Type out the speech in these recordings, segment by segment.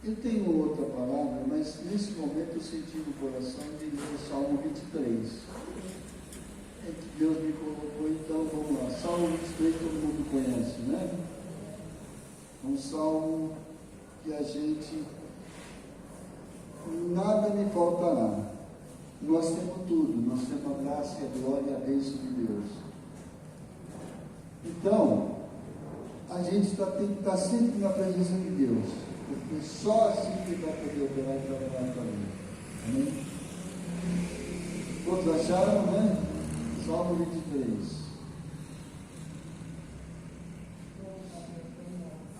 Eu tenho outra palavra, mas nesse momento eu senti no coração de ler o Salmo 23. É que Deus me colocou, então vamos lá. Salmo 23 todo mundo conhece, né? É um salmo que a gente, nada me faltará. Nós temos tudo, nós temos a graça e a glória e a bênção de Deus. Então, a gente tem que estar sempre na presença de Deus, porque só assim que vai poder operar e trabalhar para Ele. Amém? Todos acharam, né? Salmo 23.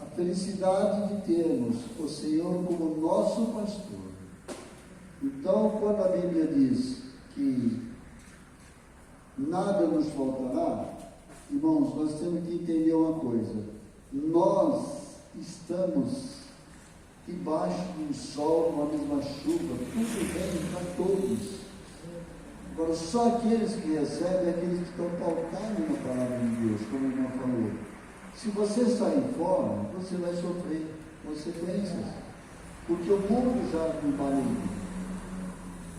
A felicidade de termos o Senhor como nosso pastor. Então, quando a Bíblia diz que nada nos faltará, irmãos, nós temos que entender uma coisa. Nós estamos debaixo de um sol, uma mesma chuva, tudo bem para todos. Agora, só aqueles que recebem, aqueles que estão pautados na palavra de Deus, como o irmão falou. Se você sair fora, você vai sofrer consequências, porque o mundo já não vale.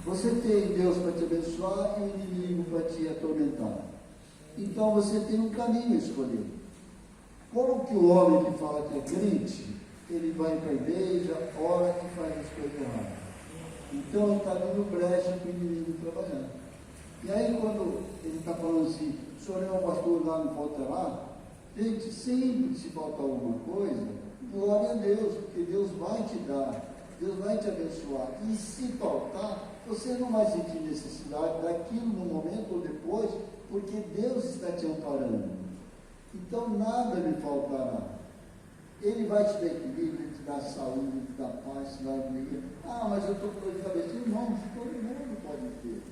Você tem Deus para te abençoar e o inimigo para te atormentar. Então você tem um caminho a escolher. Como que o homem que fala que é crente, ele vai para a igreja, ora e faz as coisas erradas. Então ele está dando brecha para o inimigo trabalhar. E aí quando ele está falando assim, o senhor é um pastor lá, não falta lá, gente, sempre se faltar alguma coisa, glória a Deus, porque Deus vai te dar, Deus vai te abençoar. E se faltar, você não vai sentir necessidade daquilo no momento ou depois, porque Deus está te amparando. Então nada lhe faltará. Ele vai te dar equilíbrio, te dar saúde, te dar paz, te dar alegria. Ah, mas eu estou com dor de cabeça. Irmãos, todo mundo pode ter.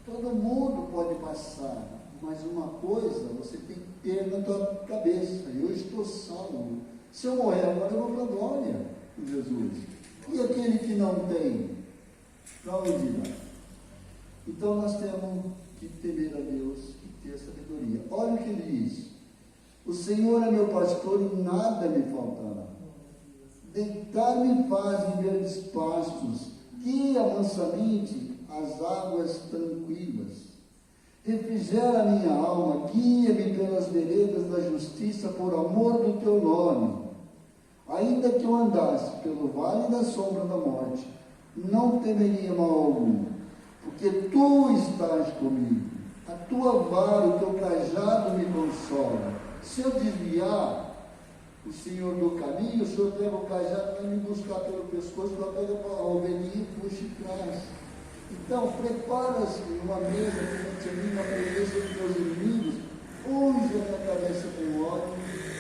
Todo mundo pode passar. Mas uma coisa você tem que ter na tua cabeça. Eu estou salvo. Se eu morrer agora, eu vou para a glória com Jesus. E aquele que não tem, para onde irá? Então nós temos que temer a Deus e ter sabedoria. Olha o que ele diz. O Senhor é meu pastor e nada me faltará. Deitar-me faz em verdes pastos, guia mansamente as águas tranquilas. Refrigera a minha alma, guia-me pelas veredas da justiça por amor do teu nome. Ainda que eu andasse pelo vale da sombra da morte, não temeria mal algum, porque tu estás comigo. A tua vara, o teu cajado me consola. Se eu desviar o Senhor do caminho, o Senhor pega o cajado e vai me buscar pelo pescoço, vai pegar a ovelhinha e puxa e traz. Então, prepara-se uma mesa perante a mim na presença dos meus inimigos, unge a minha cabeça com óleo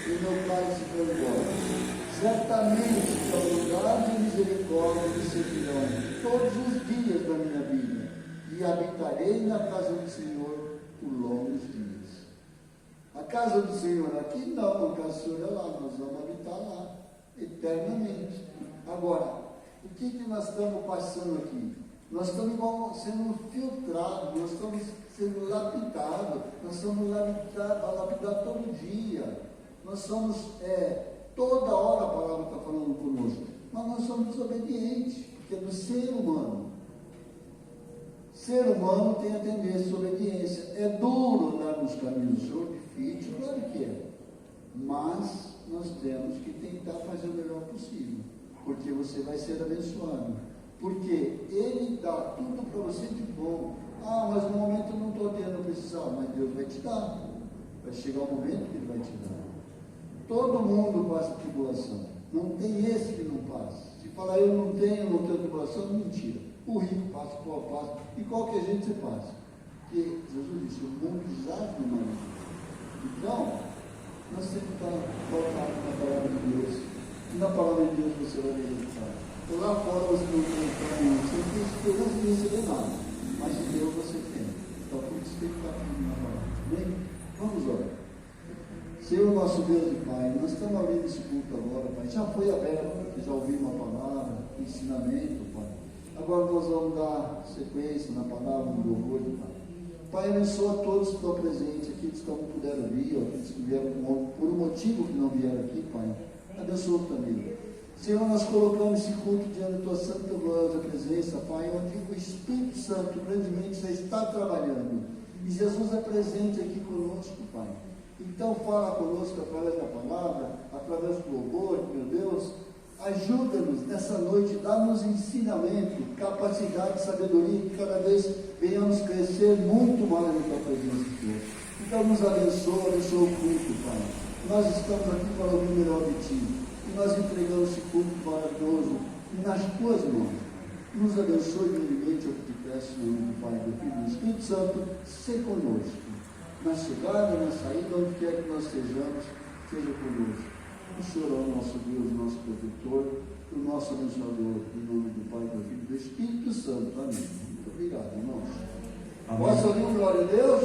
e o meu cálice transborda. Certamente que ao lugar de misericórdia me seguirão todos os dias da minha vida, e habitarei na casa do Senhor por longos dias. A casa do Senhor aqui não, a casa do Senhor é lá, nós vamos habitar lá, eternamente. Agora, o que nós estamos passando aqui? Nós estamos sendo filtrados, nós estamos sendo lapidados, nós somos lapidados todo dia. Nós somos, toda hora a palavra está falando conosco, mas nós somos desobedientes, porque é do ser humano. Ser humano tem a tendência à desobediência. É duro andar nos caminhos do Senhor, difícil, claro que é. Mas nós temos que tentar fazer o melhor possível, porque você vai ser abençoado. Porque Ele dá tudo para você de bom. Ah, mas no momento eu não estou tendo precisar, mas Deus vai te dar. Vai chegar o momento que Ele vai te dar. Todo mundo passa tribulação. Não tem esse que não passa. Se falar eu não tenho tribulação, mentira. O rico passa, o pobre passa, e qualquer gente você passa. Porque Jesus disse, o mundo jaz no marido. Então, nós temos que estar focados na palavra de Deus. E na palavra de Deus você vai ver resultado. Por lá fora você não tem caminho, você não tem esperança de receber nada. Mas de Deus você tem. Então, por isso tem que estar firme na palavra. Bem, vamos orar. Senhor nosso Deus e Pai, nós estamos abrindo esse culto agora, Pai. Já foi aberto, já ouvimos a palavra, ensinamento, Pai. Agora nós vamos dar sequência na palavra do louvor, Pai. Pai, abençoa todos que estão presentes, aqueles que não puderam vir, aqueles que vieram por um motivo que não vieram aqui, Pai. Abençoa também. Senhor, nós colocamos esse culto diante da tua santa e gloriosa presença, Pai, onde o Espírito Santo grandemente já está trabalhando. E Jesus é presente aqui conosco, Pai. Então fala conosco através da palavra, através do louvor, meu Deus. Ajuda-nos nessa noite, dá-nos ensinamento, capacidade, sabedoria, que cada vez venhamos crescer muito mais na tua presença, Deus. Então nos abençoa o culto, Pai. Nós estamos aqui para ouvir o melhor de Ti. E nós entregamos esse culto maravilhoso nas Tuas mãos. Nos abençoe grandemente, eu te peço, em nome do Pai, do Filho e do Espírito Santo, ser conosco. Na chegada, na saída, onde quer que nós estejamos, seja conosco. O Senhor é o nosso Deus, o nosso protetor, o nosso abençoador, em nome do Pai, do Filho e do Espírito Santo. Amém. Muito obrigado, irmãos. Posso ouvir um glória a Deus?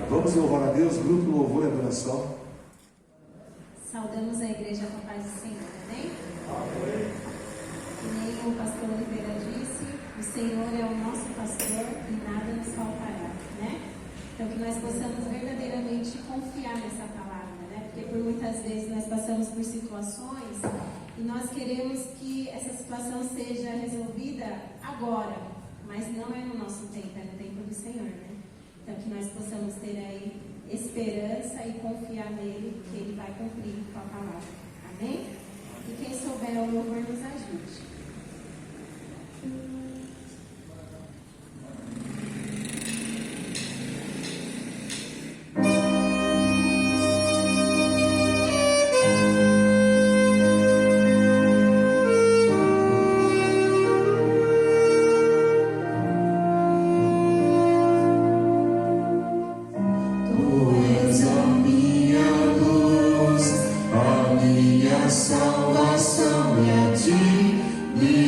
Vamos louvar a Deus, grupo Louvor e Adoração. Saudamos a igreja com a paz do Senhor, amém? Que nem o pastor Oliveira disse, o Senhor é o nosso pastor e nada nos faltará, né? Então que nós possamos verdadeiramente confiar nessa palavra, né? Porque por muitas vezes nós passamos por situações e nós queremos que essa situação seja resolvida agora, mas não é no nosso tempo, é no tempo do Senhor, né? Então que nós possamos ter aí esperança e confiar nele, que ele vai cumprir com a palavra. Amém? E quem souber o louvor nos ajude. Salvação e a ti me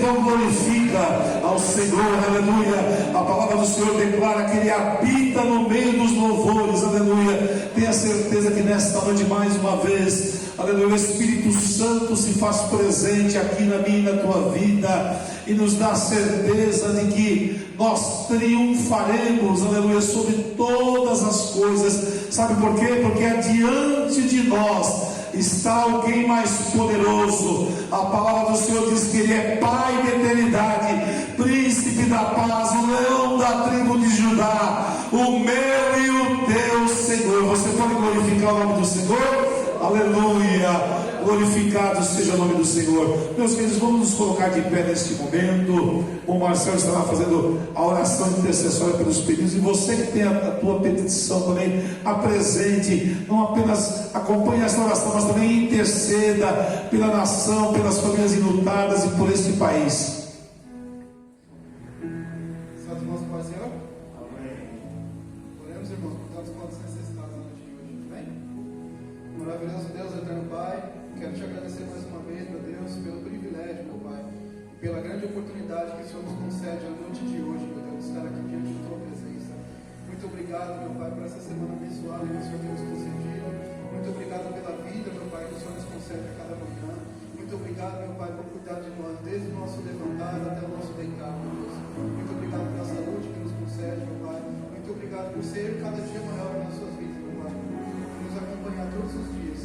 então glorifica ao Senhor, aleluia. A palavra do Senhor declara que Ele habita no meio dos louvores, aleluia. Tenha certeza que nesta noite, mais uma vez, aleluia, o Espírito Santo se faz presente aqui na minha e na tua vida, e nos dá certeza de que nós triunfaremos, aleluia, sobre todas as coisas. Sabe por quê? Porque adiante de nós está alguém mais poderoso. A palavra do Senhor diz que Ele é Pai da eternidade, Príncipe da paz, o leão da tribo de Judá, o meu e o teu Senhor. Você pode glorificar o nome do Senhor? Aleluia, glorificado seja o nome do Senhor. Meus queridos, vamos nos colocar de pé neste momento. O Marcelo estará fazendo a oração intercessória pelos pedidos, e você que tem a tua petição também, apresente, não apenas acompanhe esta oração, mas também interceda pela nação, pelas famílias enlutadas e por este país. Santo nosso Pai Senhor. Amém. Oremos, irmãos, por tantos quantos necessitados na noite de hoje. Amém? Maravilhoso Deus, eterno Pai, quero te agradecer mais uma vez, meu Deus, pelo privilégio, meu Pai, e pela grande oportunidade que o Senhor nos concede a noite de hoje, meu Deus, estar aqui diante da tua presença. Muito obrigado, meu Pai, por essa semana abençoada que o Senhor tem nos concedido. Muito obrigado pela vida, meu Pai, que o Senhor nos concede a cada manhã. Muito obrigado, meu Pai, por cuidar de nós, desde o nosso levantar até o nosso deitar, meu Deus. Muito obrigado pela saúde que nos concede, meu Pai. Muito obrigado por ser cada dia maior nas suas vidas, meu Pai, por nos acompanhar todos os dias.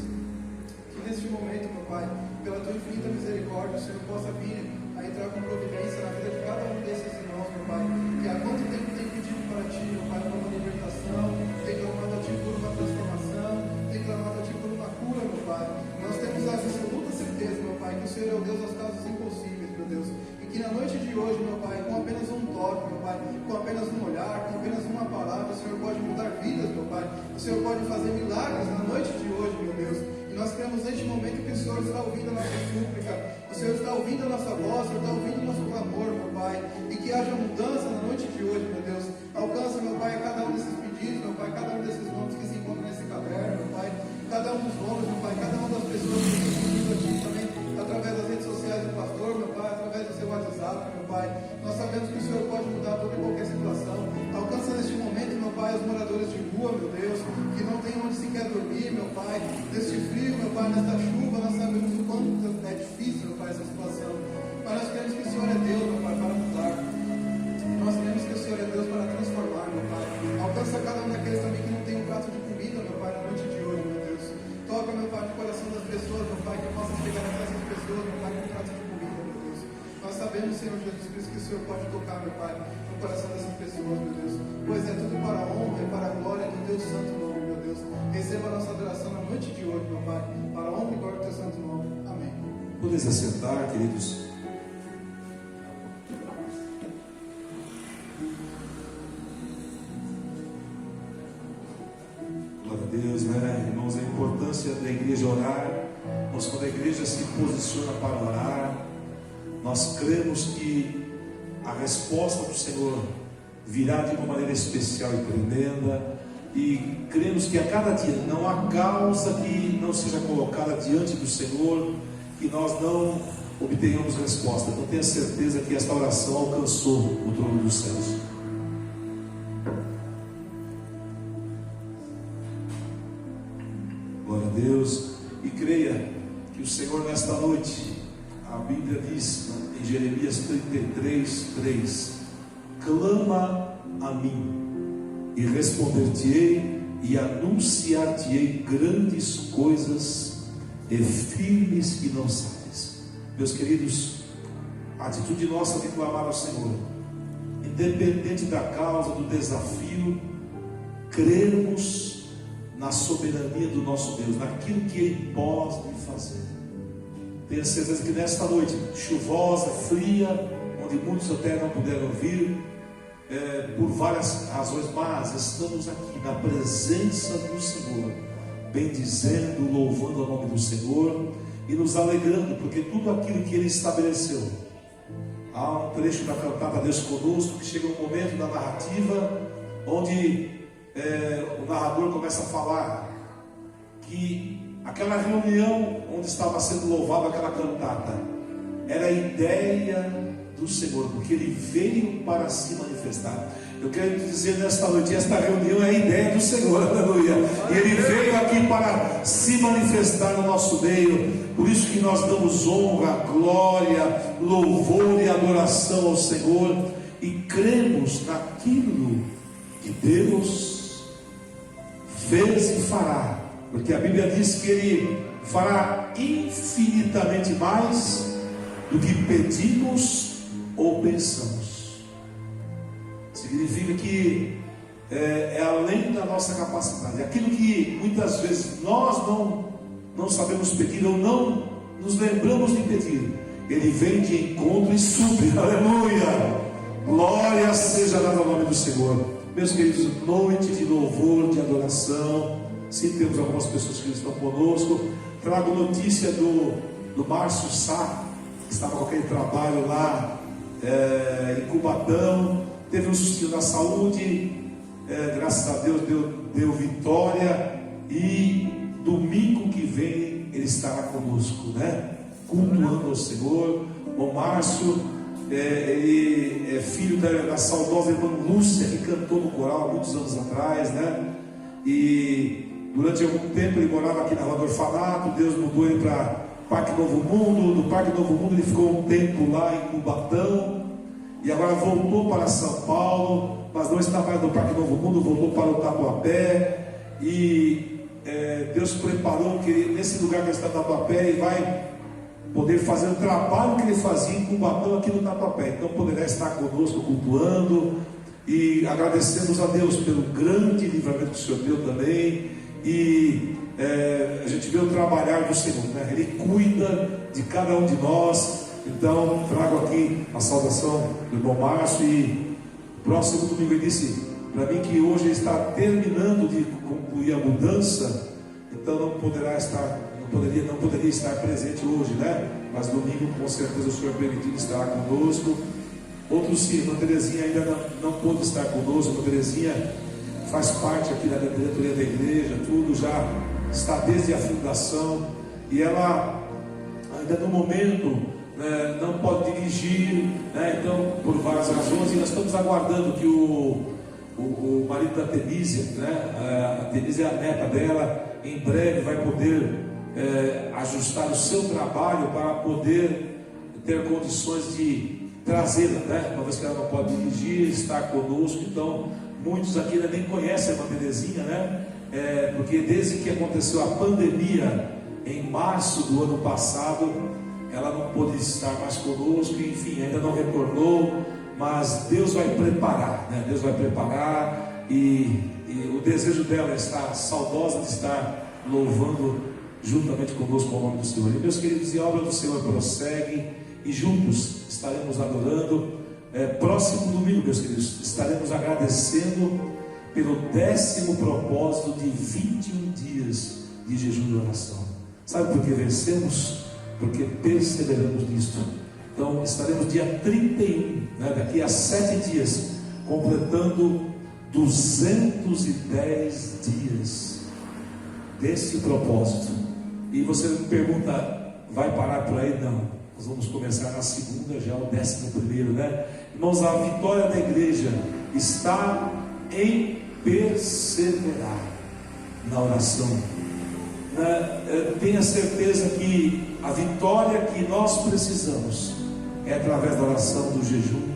Que neste momento, meu Pai, pela tua infinita misericórdia, o Senhor possa vir a entrar com providência na vida de cada um desses irmãos, meu Pai, que há quanto tempo tem pedido para ti, meu Pai, por uma libertação, tem clamado a ti por uma transformação, tem clamado a ti por uma cura, meu Pai. Nós temos a absoluta certeza, meu Pai, que o Senhor é o Deus das causas impossíveis, meu Deus, e que na noite de hoje, meu Pai, com apenas um toque, meu Pai, com apenas um olhar, com apenas uma palavra, o Senhor pode mudar vidas, meu Pai. O Senhor pode fazer milagres na noite de hoje, meu Deus. E nós cremos neste momento que o Senhor está ouvindo a nossa súplica, o Senhor está ouvindo a nossa voz, o Senhor está ouvindo o nosso clamor, meu Pai, e que haja mudança na noite de hoje, meu Deus. Alcança, meu Pai, a cada um desses pedidos, meu Pai, cada um desses nomes que se encontram nesse caderno, meu Pai, cada um dos nomes, meu Pai, cada uma das pessoas que têm pedido a Ti também, através das redes sociais do pastor, meu Pai, através do seu WhatsApp, meu Pai. Nós sabemos que o Senhor pode mudar toda e qualquer situação. Alcança neste momento, meu Pai, os moradores de rua, meu Deus, que não tem onde sequer dormir, meu Pai, neste frio, meu Pai, nesta chuva. Nós sabemos o quanto é difícil, meu Pai, essa situação, mas nós queremos que o Senhor é Deus, meu Pai, para mudar. Nós queremos que o Senhor é Deus para transformar, meu Pai. Alcança cada um daqueles também que não tem um prato de comida, meu Pai, na noite de hoje, meu Deus. Toca, meu Pai, no coração das pessoas, meu Pai, que eu possa chegar até essas pessoas, meu Pai, com um prato de comida, meu Deus. Nós sabemos, Senhor Jesus Cristo, que o Senhor pode tocar, meu Pai, no coração dessas pessoas, meu Deus, pois é tudo para a honra e para a glória do teu santo nome, meu Deus. Receba a nossa adoração na noite de hoje, meu Pai, para a honra e glória do teu santo nome. Amém. Podem se assentar, queridos. Glória a Deus, né, irmãos? A importância da igreja orar. Mas quando a igreja se posiciona para orar, nós cremos que a resposta do Senhor virá de uma maneira especial e tremenda, e cremos que a cada dia não há causa que não seja colocada diante do Senhor que nós não obtenhamos resposta. Então tenha certeza que esta oração alcançou o trono dos céus. Glória a Deus. E creia que o Senhor nesta noite, a Bíblia diz em Jeremias 33:3, clama a mim e responder-te-ei e anunciar-te-ei grandes coisas e firmes e não sabes. Meus queridos, a atitude nossa de clamar ao Senhor, independente da causa, do desafio, crermos na soberania do nosso Deus, naquilo que Ele pode fazer. Tenha certeza que nesta noite chuvosa, fria, onde muitos até não puderam vir, por várias razões, mas estamos aqui na presença do Senhor, bendizendo, louvando o nome do Senhor e nos alegrando, porque tudo aquilo que Ele estabeleceu. Há um trecho da cantata Deus Conosco que chega um momento da narrativa onde o narrador começa a falar que aquela reunião onde estava sendo louvada aquela cantata era a ideia do Senhor, porque Ele veio para se manifestar. Eu quero te dizer nesta noite, esta reunião é a ideia do Senhor, aleluia. E Ele veio aqui para se manifestar no nosso meio. Por isso que nós damos honra, glória, louvor e adoração ao Senhor, e cremos naquilo que Deus fez e fará, porque a Bíblia diz que Ele fará infinitamente mais do que pedimos ou pensamos. Significa que é além da nossa capacidade. Aquilo que muitas vezes nós não sabemos pedir ou não nos lembramos de pedir, Ele vem de encontro e supre. Aleluia! Glória seja dada ao nome do Senhor. Meus queridos, noite de louvor, de adoração. Sim, temos algumas pessoas que estão conosco. Trago notícia do Márcio Sá, que estava com aquele trabalho lá em Cubatão. Teve um sustinho da saúde, graças a Deus deu vitória, e domingo que vem ele estará conosco, né? Cultuando ao Senhor. O Márcio, ele é filho da saudosa irmã Lúcia, que cantou no coral há muitos anos atrás, né? E durante algum tempo ele morava aqui na Rua do Orfanato. Deus mudou ele para Parque Novo Mundo. Do Parque Novo Mundo ele ficou um tempo lá em Cubatão, e agora voltou para São Paulo, mas não está mais no Parque Novo Mundo, voltou para o Tatuapé. E Deus preparou que ele, nesse lugar que ele está no Tatuapé, ele vai poder fazer o trabalho que ele fazia em Cubatão aqui no Tatuapé. Então poderá estar conosco cultuando, e agradecemos a Deus pelo grande livramento que o Senhor deu também. E a gente vê o trabalhar do Senhor, né? Ele cuida de cada um de nós. Então trago aqui a saudação do irmão Márcio, e próximo domingo ele disse para mim que hoje ele está terminando de concluir a mudança, então não poderia estar presente hoje, né? Mas domingo com certeza o Senhor permitindo estará conosco. Outros sim, a irmã Terezinha ainda não pôde estar conosco. A irmã Terezinha faz parte aqui da diretoria da igreja, tudo, já está desde a fundação, e ela ainda no momento não pode dirigir, né? Então por várias razões, e nós estamos aguardando que o marido da Tenísia, né? A Tenísia é a neta dela, em breve vai poder ajustar o seu trabalho para poder ter condições de trazê-la, né? Uma vez que ela não pode dirigir, estar conosco. Então muitos aqui ainda nem conhecem a irmã Terezinha, né? Porque desde que aconteceu a pandemia em março do ano passado, ela não pôde estar mais conosco, enfim, ainda não retornou, mas Deus vai preparar, né? Deus vai preparar, e o desejo dela é estar saudosa de estar louvando juntamente conosco ao nome do Senhor. E meus queridos, a obra do Senhor prossegue, e juntos estaremos adorando. Próximo domingo, meus queridos, estaremos agradecendo pelo 10º propósito de 21 dias de jejum e oração. Sabe por que vencemos? Porque perseveramos nisto. Então estaremos dia 31, né, daqui a 7 dias, completando 210 dias desse propósito. E você me pergunta, vai parar por aí? Não, nós vamos começar na segunda, já o 11º, né? Irmãos, a vitória da igreja está em perseverar na oração. Tenha certeza que a vitória que nós precisamos é através da oração, do jejum.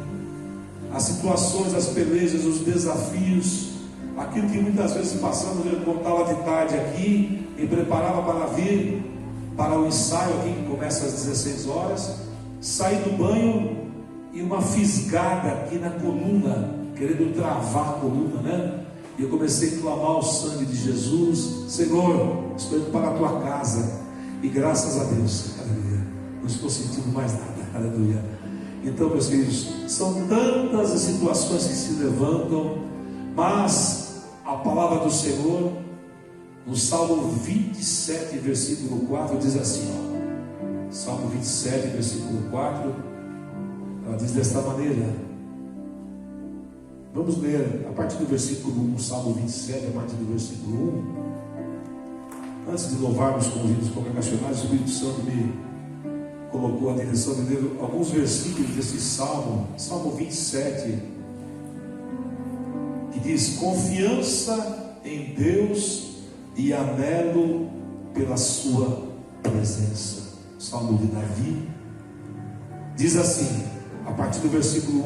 As situações, as pelejas, os desafios, aquilo que muitas vezes passamos. Eu contava de tarde aqui, me preparava para vir para o ensaio aqui, que começa às 16 horas, saí do banho e uma fisgada aqui na coluna, querendo travar a coluna, né? E eu comecei a clamar o sangue de Jesus. Senhor, estou indo para a tua casa, e graças a Deus, aleluia, não estou sentindo mais nada, aleluia. Então, meus queridos, são tantas as situações que se levantam, mas a palavra do Senhor, no Salmo 27, versículo 4, diz assim, ó, Salmo 27, versículo 4, ela diz desta maneira. Vamos ler a partir do versículo 1, Salmo 27, a partir do versículo 1. Antes de louvarmos com os hinos congregacionais, o Espírito Santo me colocou a direção de ler alguns versículos desse Salmo 27, que diz: confiança em Deus e anelo pela sua presença. Salmo de Davi diz assim, a partir do versículo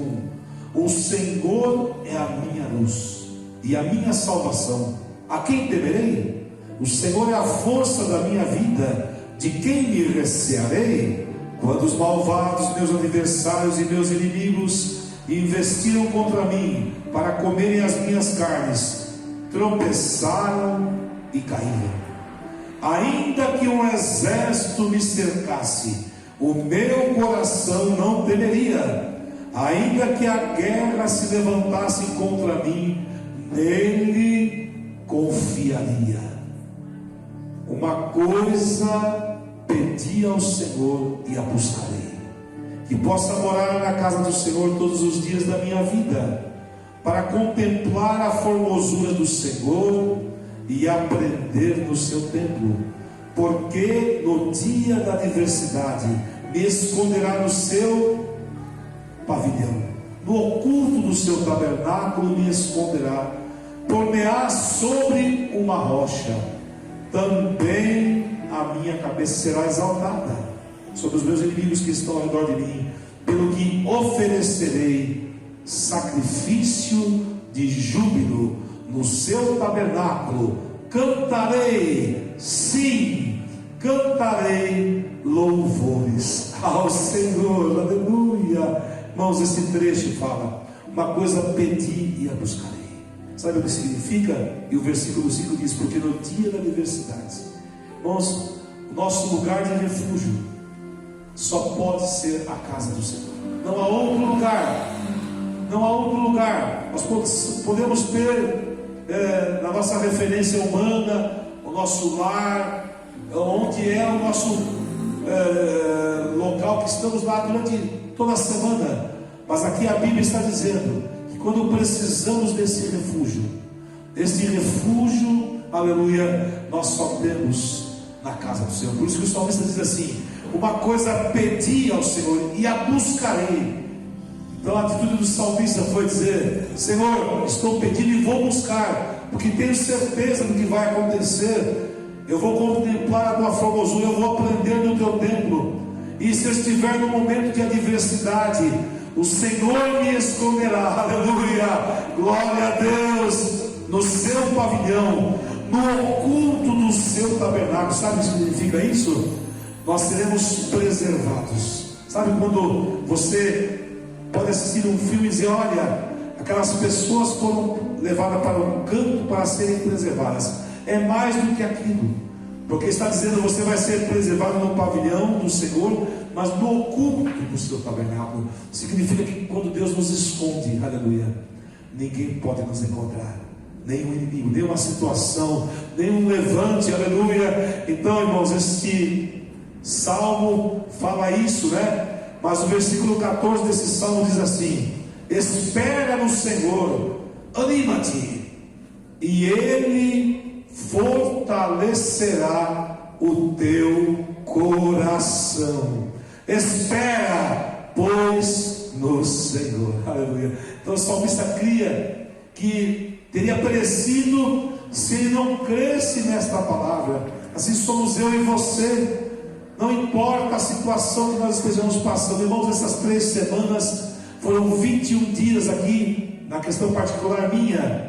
1: o Senhor é a minha luz e a minha salvação, a quem temerei? O Senhor é a força da minha vida, de quem me recearei? Quando os malvados, meus adversários e meus inimigos, investiram contra mim para comerem as minhas carnes, tropeçaram e caíram. Ainda que um exército me cercasse, o meu coração não temeria. Ainda que a guerra se levantasse contra mim, nele confiaria. Uma coisa pedi ao Senhor e a buscarei, que possa morar na casa do Senhor todos os dias da minha vida, para contemplar a formosura do Senhor e aprender no seu templo. Porque no dia da adversidade me esconderá no seu pavilhão, no oculto do seu tabernáculo me esconderá. Por-me-á sobre uma rocha, também a minha cabeça será exaltada sobre os meus inimigos que estão ao redor de mim. Pelo que oferecerei sacrifício de júbilo no seu tabernáculo, cantarei, sim, cantarei louvores ao Senhor. Aleluia. Irmãos, esse trecho fala: uma coisa pedi e a buscarei. Sabe o que significa? E o versículo 5 diz: porque no dia da adversidade, irmãos, o nosso lugar de refúgio só pode ser a casa do Senhor. Não há outro lugar. Não há outro lugar. Nós podemos ter na nossa referência humana o nosso lar, onde é o nosso local que estamos lá durante toda a semana. Mas aqui a Bíblia está dizendo que quando precisamos desse refúgio, aleluia, nós só temos na casa do Senhor. Por isso que o salmista diz assim: uma coisa pedi ao Senhor e a buscarei. Então a atitude do salmista foi dizer: Senhor, estou pedindo e vou buscar, porque tenho certeza do que vai acontecer. Eu vou contemplar a tua formosura, eu vou aprender no teu templo. E se eu estiver no momento de adversidade, o Senhor me esconderá, aleluia, glória a Deus, no seu pavilhão, no oculto do seu tabernáculo. Sabe o que significa isso? Nós seremos preservados. Sabe quando você pode assistir um filme e dizer: olha, aquelas pessoas foram levadas para um canto para serem preservadas? É mais do que aquilo, porque está dizendo: você vai ser preservado no pavilhão do Senhor, mas no oculto do seu tabernáculo. Significa que quando Deus nos esconde, aleluia, ninguém pode nos encontrar, nenhum inimigo, nenhuma situação, nenhum levante, aleluia. Então, irmãos, este salmo fala isso, né? Mas o versículo 14 desse salmo diz assim: espera no Senhor, anima-te, e Ele fortalecerá o teu coração. Espera, pois, no Senhor. Aleluia. Então o salmista cria que teria perecido se ele não cresce nesta palavra. Assim somos eu e você. Não importa a situação que nós estejamos passando, irmãos, essas 3 semanas foram 21 dias aqui, na questão particular minha,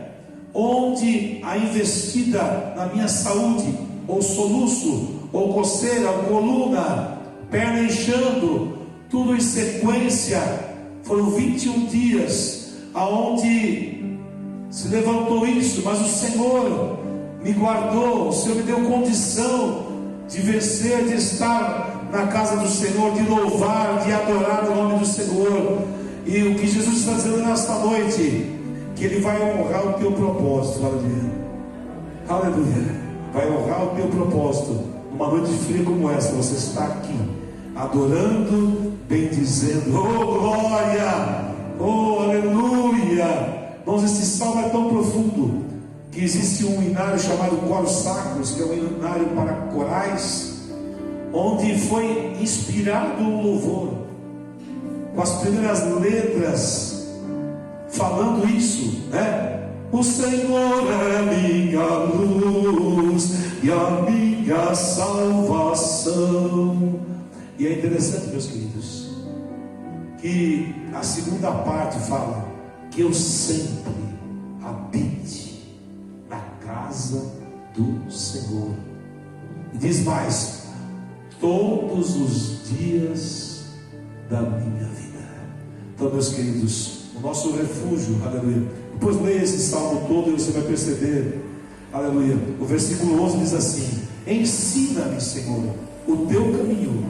onde a investida na minha saúde, ou soluço, ou coceira, ou coluna, perna inchando, tudo em sequência. Foram 21 dias aonde se levantou isso, mas o Senhor me guardou, o Senhor me deu condição de vencer, de estar na casa do Senhor, de louvar, de adorar o nome do Senhor. E o que Jesus está dizendo nesta noite, que Ele vai honrar o teu propósito, aleluia, aleluia, vai honrar o teu propósito. Numa noite fria como essa, você está aqui, adorando, bendizendo, oh glória, oh aleluia. Irmãos, esse salmo é tão profundo, que existe um hinário chamado Coros Sacros, que é um hinário para corais, onde foi inspirado o louvor, com as primeiras letras, falando isso, né? O Senhor é minha luz e a minha salvação. E é interessante, meus queridos, que a segunda parte fala que eu sempre habite na casa do Senhor. E diz mais: todos os dias da minha vida. Então, meus queridos, o nosso refúgio, aleluia. Depois leia esse salmo todo e você vai perceber, aleluia. O versículo 11 diz assim: ensina-me, Senhor, o teu caminho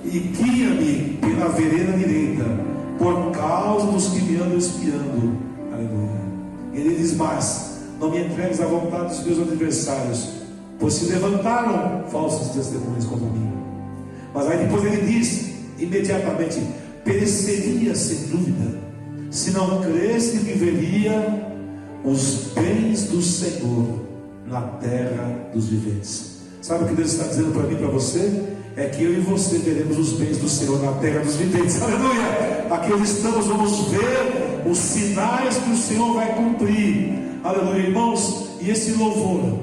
e guia-me pela vereda direita, por causa dos que me andam espiando, aleluia. Ele diz mais: não me entregues à vontade dos meus adversários, pois se levantaram falsos testemunhos contra mim. Mas aí depois ele diz imediatamente: pereceria sem dúvida, se não cresce que veria os bens do Senhor na terra dos viventes. Sabe o que Deus está dizendo para mim e para você? É que eu e você veremos os bens do Senhor na terra dos viventes. Aleluia! Aqui onde estamos, vamos ver os sinais que o Senhor vai cumprir. Aleluia, irmãos. E esse louvor,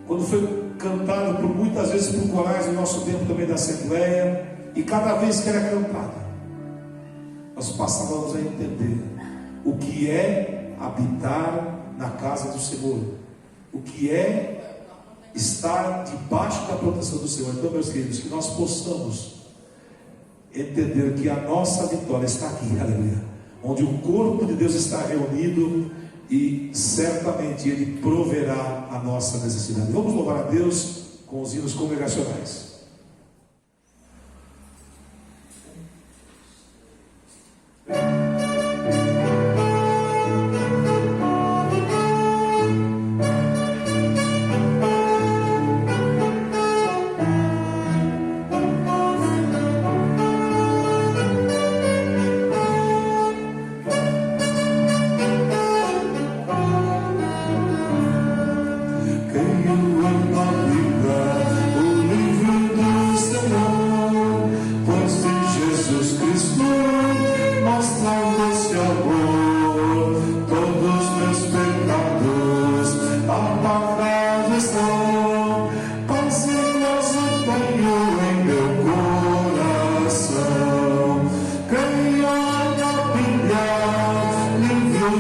quando foi cantado por muitas vezes por corais no nosso tempo também da Assembleia, e cada vez que era cantado, nós passávamos a entender o que é habitar na casa do Senhor, o que é estar debaixo da proteção do Senhor. Então, meus queridos, que nós possamos entender que a nossa vitória está aqui, aleluia, onde o corpo de Deus está reunido, e certamente Ele proverá a nossa necessidade. Vamos louvar a Deus com os hinos congregacionais.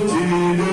Divina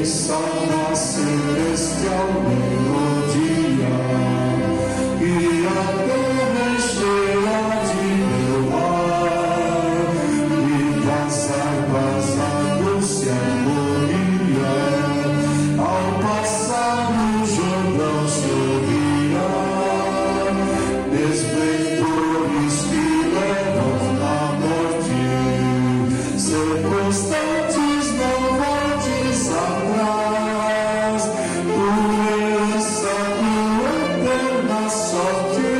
pensar na celestial melodia e a terra cheia de meu ar e das águas a doce harmonia ao passar no Jordão sorria desbleitores que levam à morte ser constantes, não voltes atrás, tua herança, tua eterna sorte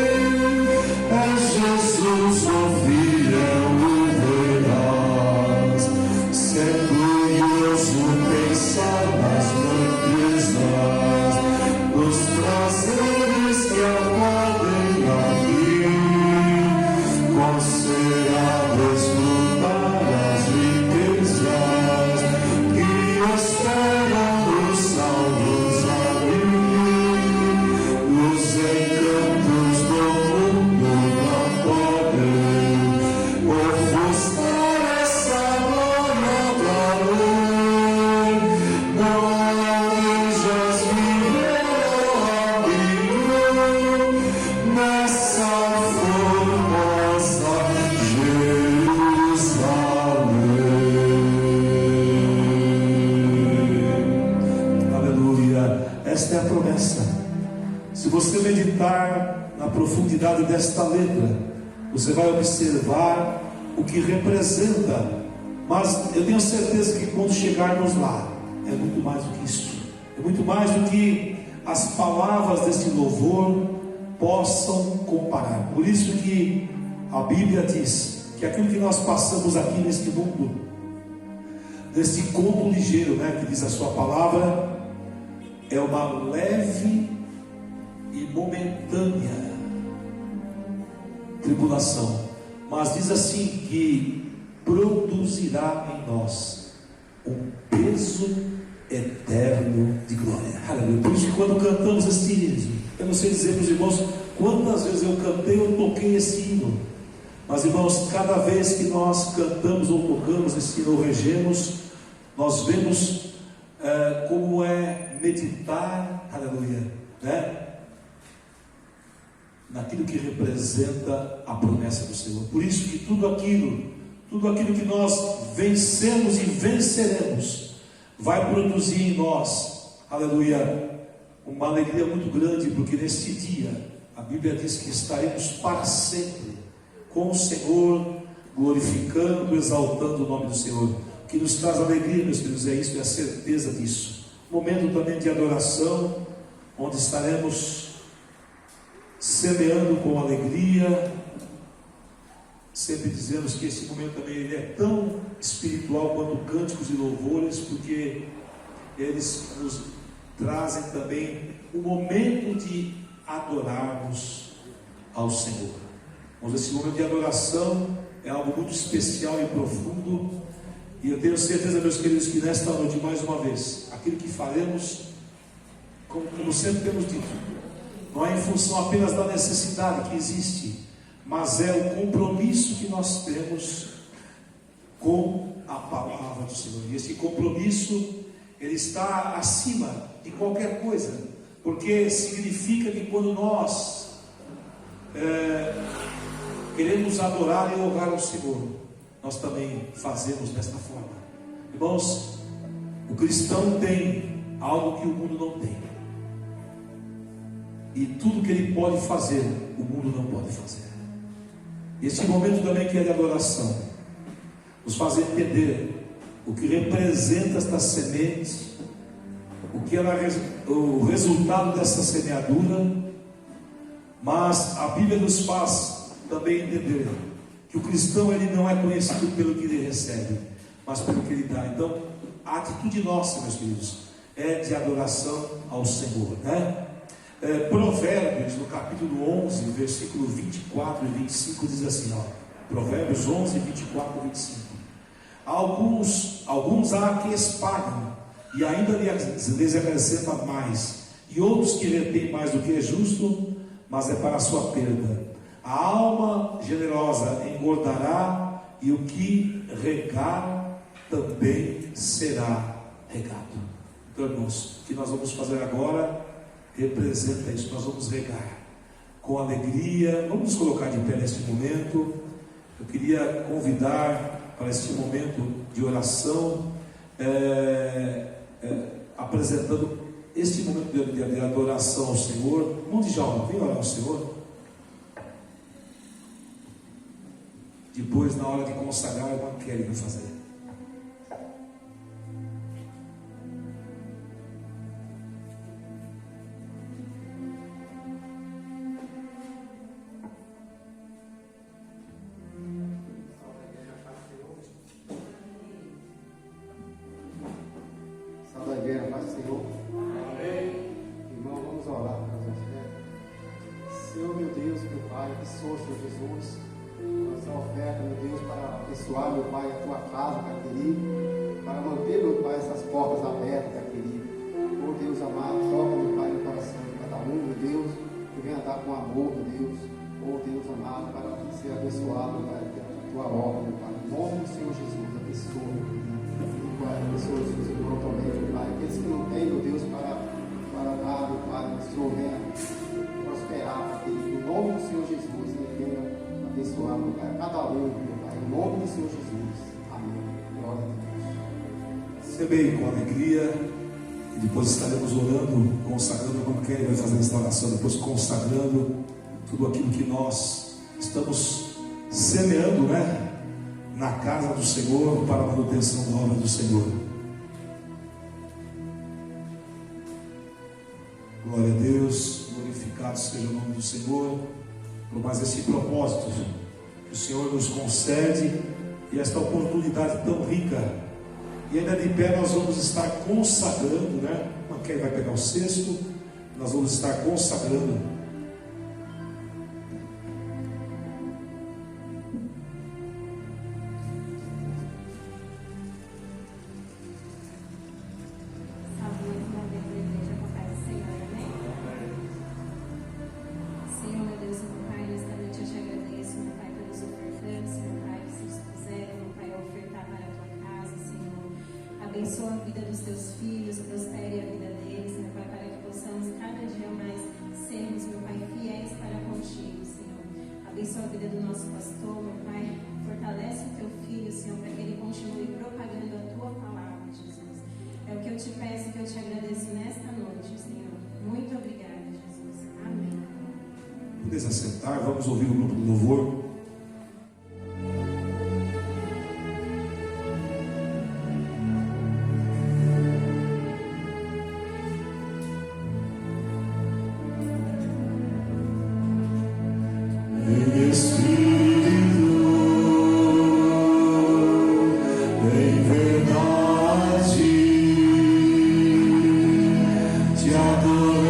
é Jesus, o fiel e veraz. Se é glorioso pensar nas grandezas dos prazeres que aguardem aqui, qual será desfrutar as riquezas que esperam os salvos ali. Os encantos do mundo não podem ofuscar essa glória do além. Não almejas viver amigo nessa formosa Jerusalém. Aleluia. Esta é a promessa. Se você meditar na profundidade desta letra, você vai observar o que representa. Mas eu tenho certeza que quando chegarmos lá, é muito mais do que isso. É muito mais do que as palavras deste louvor possam comparar. Por isso que a Bíblia diz que aquilo que nós passamos aqui neste mundo, neste conto ligeiro, que diz a sua palavra, é uma leve e momentânea tribulação, mas diz assim que produzirá em nós um peso eterno de glória. Aleluia. Por isso que quando cantamos este hino, eu não sei dizer para os irmãos quantas vezes eu cantei ou toquei esse hino, mas irmãos, cada vez que nós cantamos ou tocamos esse hino ou regemos, nós vemos como é meditar, aleluia, naquilo que representa a promessa do Senhor. Por isso que tudo aquilo que nós vencemos e venceremos, vai produzir em nós, aleluia, uma alegria muito grande, porque neste dia, a Bíblia diz que estaremos para sempre com o Senhor, glorificando, exaltando o nome do Senhor. O que nos traz alegria, meus filhos, é isso, é a certeza disso. Momento também de adoração, onde estaremos semeando com alegria, sempre dizemos que esse momento também ele é tão espiritual quanto cânticos e louvores, porque eles nos trazem também o momento de adorarmos ao Senhor. Mas esse momento de adoração é algo muito especial e profundo, e eu tenho certeza, meus queridos, que nesta noite, mais uma vez, aquilo que faremos, como sempre temos dito, não é em função apenas da necessidade que existe, mas é o compromisso que nós temos com a palavra do Senhor. E esse compromisso, ele está acima de qualquer coisa, porque significa que quando nós queremos adorar e honrar o Senhor, nós também fazemos desta forma. Irmãos, o cristão tem algo que o mundo não tem, e tudo que ele pode fazer, o mundo não pode fazer. Este momento também que é de adoração, nos faz entender o que representa esta semente, o que ela, o resultado dessa semeadura. Mas a Bíblia nos faz também entender que o cristão ele não é conhecido pelo que ele recebe, mas pelo que ele dá. Então, a atitude nossa, meus queridos, é de adoração ao Senhor, Provérbios, no capítulo 11, versículo 24 e 25, diz assim, Provérbios 11, 24 e 25. Alguns há que espalham, e ainda lhes acrescenta mais, e outros que retêm mais do que é justo, mas é para a sua perda. A alma generosa engordará, e o que regar também será regado. Então, irmãos, o que nós vamos fazer agora representa isso. Nós vamos regar com alegria. Vamos nos colocar de pé neste momento. Eu queria convidar para este momento de oração, apresentando este momento de adoração ao Senhor. Irmão Djalma, vem orar ao Senhor. Depois, na hora de consagrar, o que ele vai fazer. Salve a igreja, paz do Senhor. Amém. Irmão, vamos orar para nós, né? Senhor, meu Deus, meu Pai, abençoa, Senhor Jesus. Essa oferta, meu Deus, para abençoar, meu Pai, a tua casa, Pai querido, para manter, meu Pai, essas portas abertas, Pai querido. Oh Deus amado, toca, meu Pai, no coração de cada um, meu Deus, que venha andar com amor, meu Deus. Oh Deus amado, para ser abençoado, meu Pai, a tua obra, meu Pai. Em nome do Senhor Jesus, abençoa, meu querido. Pai, abençoa os seus irmãos também, meu Pai. Aqueles que não têm, meu Deus, para dar, meu Pai, abençoa, venha prosperar, Pai querido. Em nome do Senhor Jesus, venha abençoar, meu Pai, cada um, meu Pai, em nome do Senhor Jesus. Amém. Glória a Deus. Recebei com alegria, e depois estaremos orando, consagrando, como que ele vai fazer esta oração, depois consagrando tudo aquilo que nós estamos semeando, né, na casa do Senhor, para a manutenção da obra do Senhor. Glória a Deus, glorificado seja o nome do Senhor, por mais esse propósito que o Senhor nos concede e esta oportunidade tão rica. E ainda de pé nós vamos estar consagrando, né? Quem vai pegar o cesto, nós vamos estar consagrando. Abençoa a vida dos teus filhos, prospere a vida deles, meu Pai, para que possamos cada dia mais sermos, meu Pai, fiéis para contigo, Senhor. Abençoa a vida do nosso pastor, meu Pai, fortalece o teu filho, Senhor, para que ele continue propagando a tua palavra, Jesus. É o que eu te peço e que eu te agradeço nesta noite, Senhor. Muito obrigada, Jesus. Amém. Podeis assentar, vamos ouvir o grupo do louvor. Te adoramos.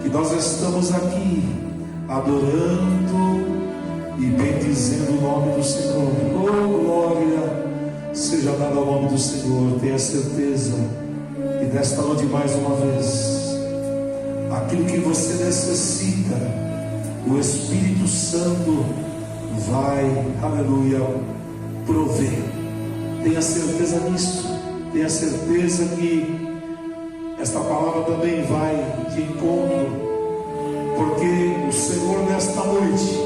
E nós estamos aqui adorando e bendizendo o nome do Senhor. Oh, glória seja dada ao nome do Senhor. Tenha certeza que nesta noite, mais uma vez, aquilo que você necessita, o Espírito Santo vai, aleluia, prover. Tenha certeza nisso. Tenha certeza que esta palavra também vai de encontro, porque o Senhor nesta noite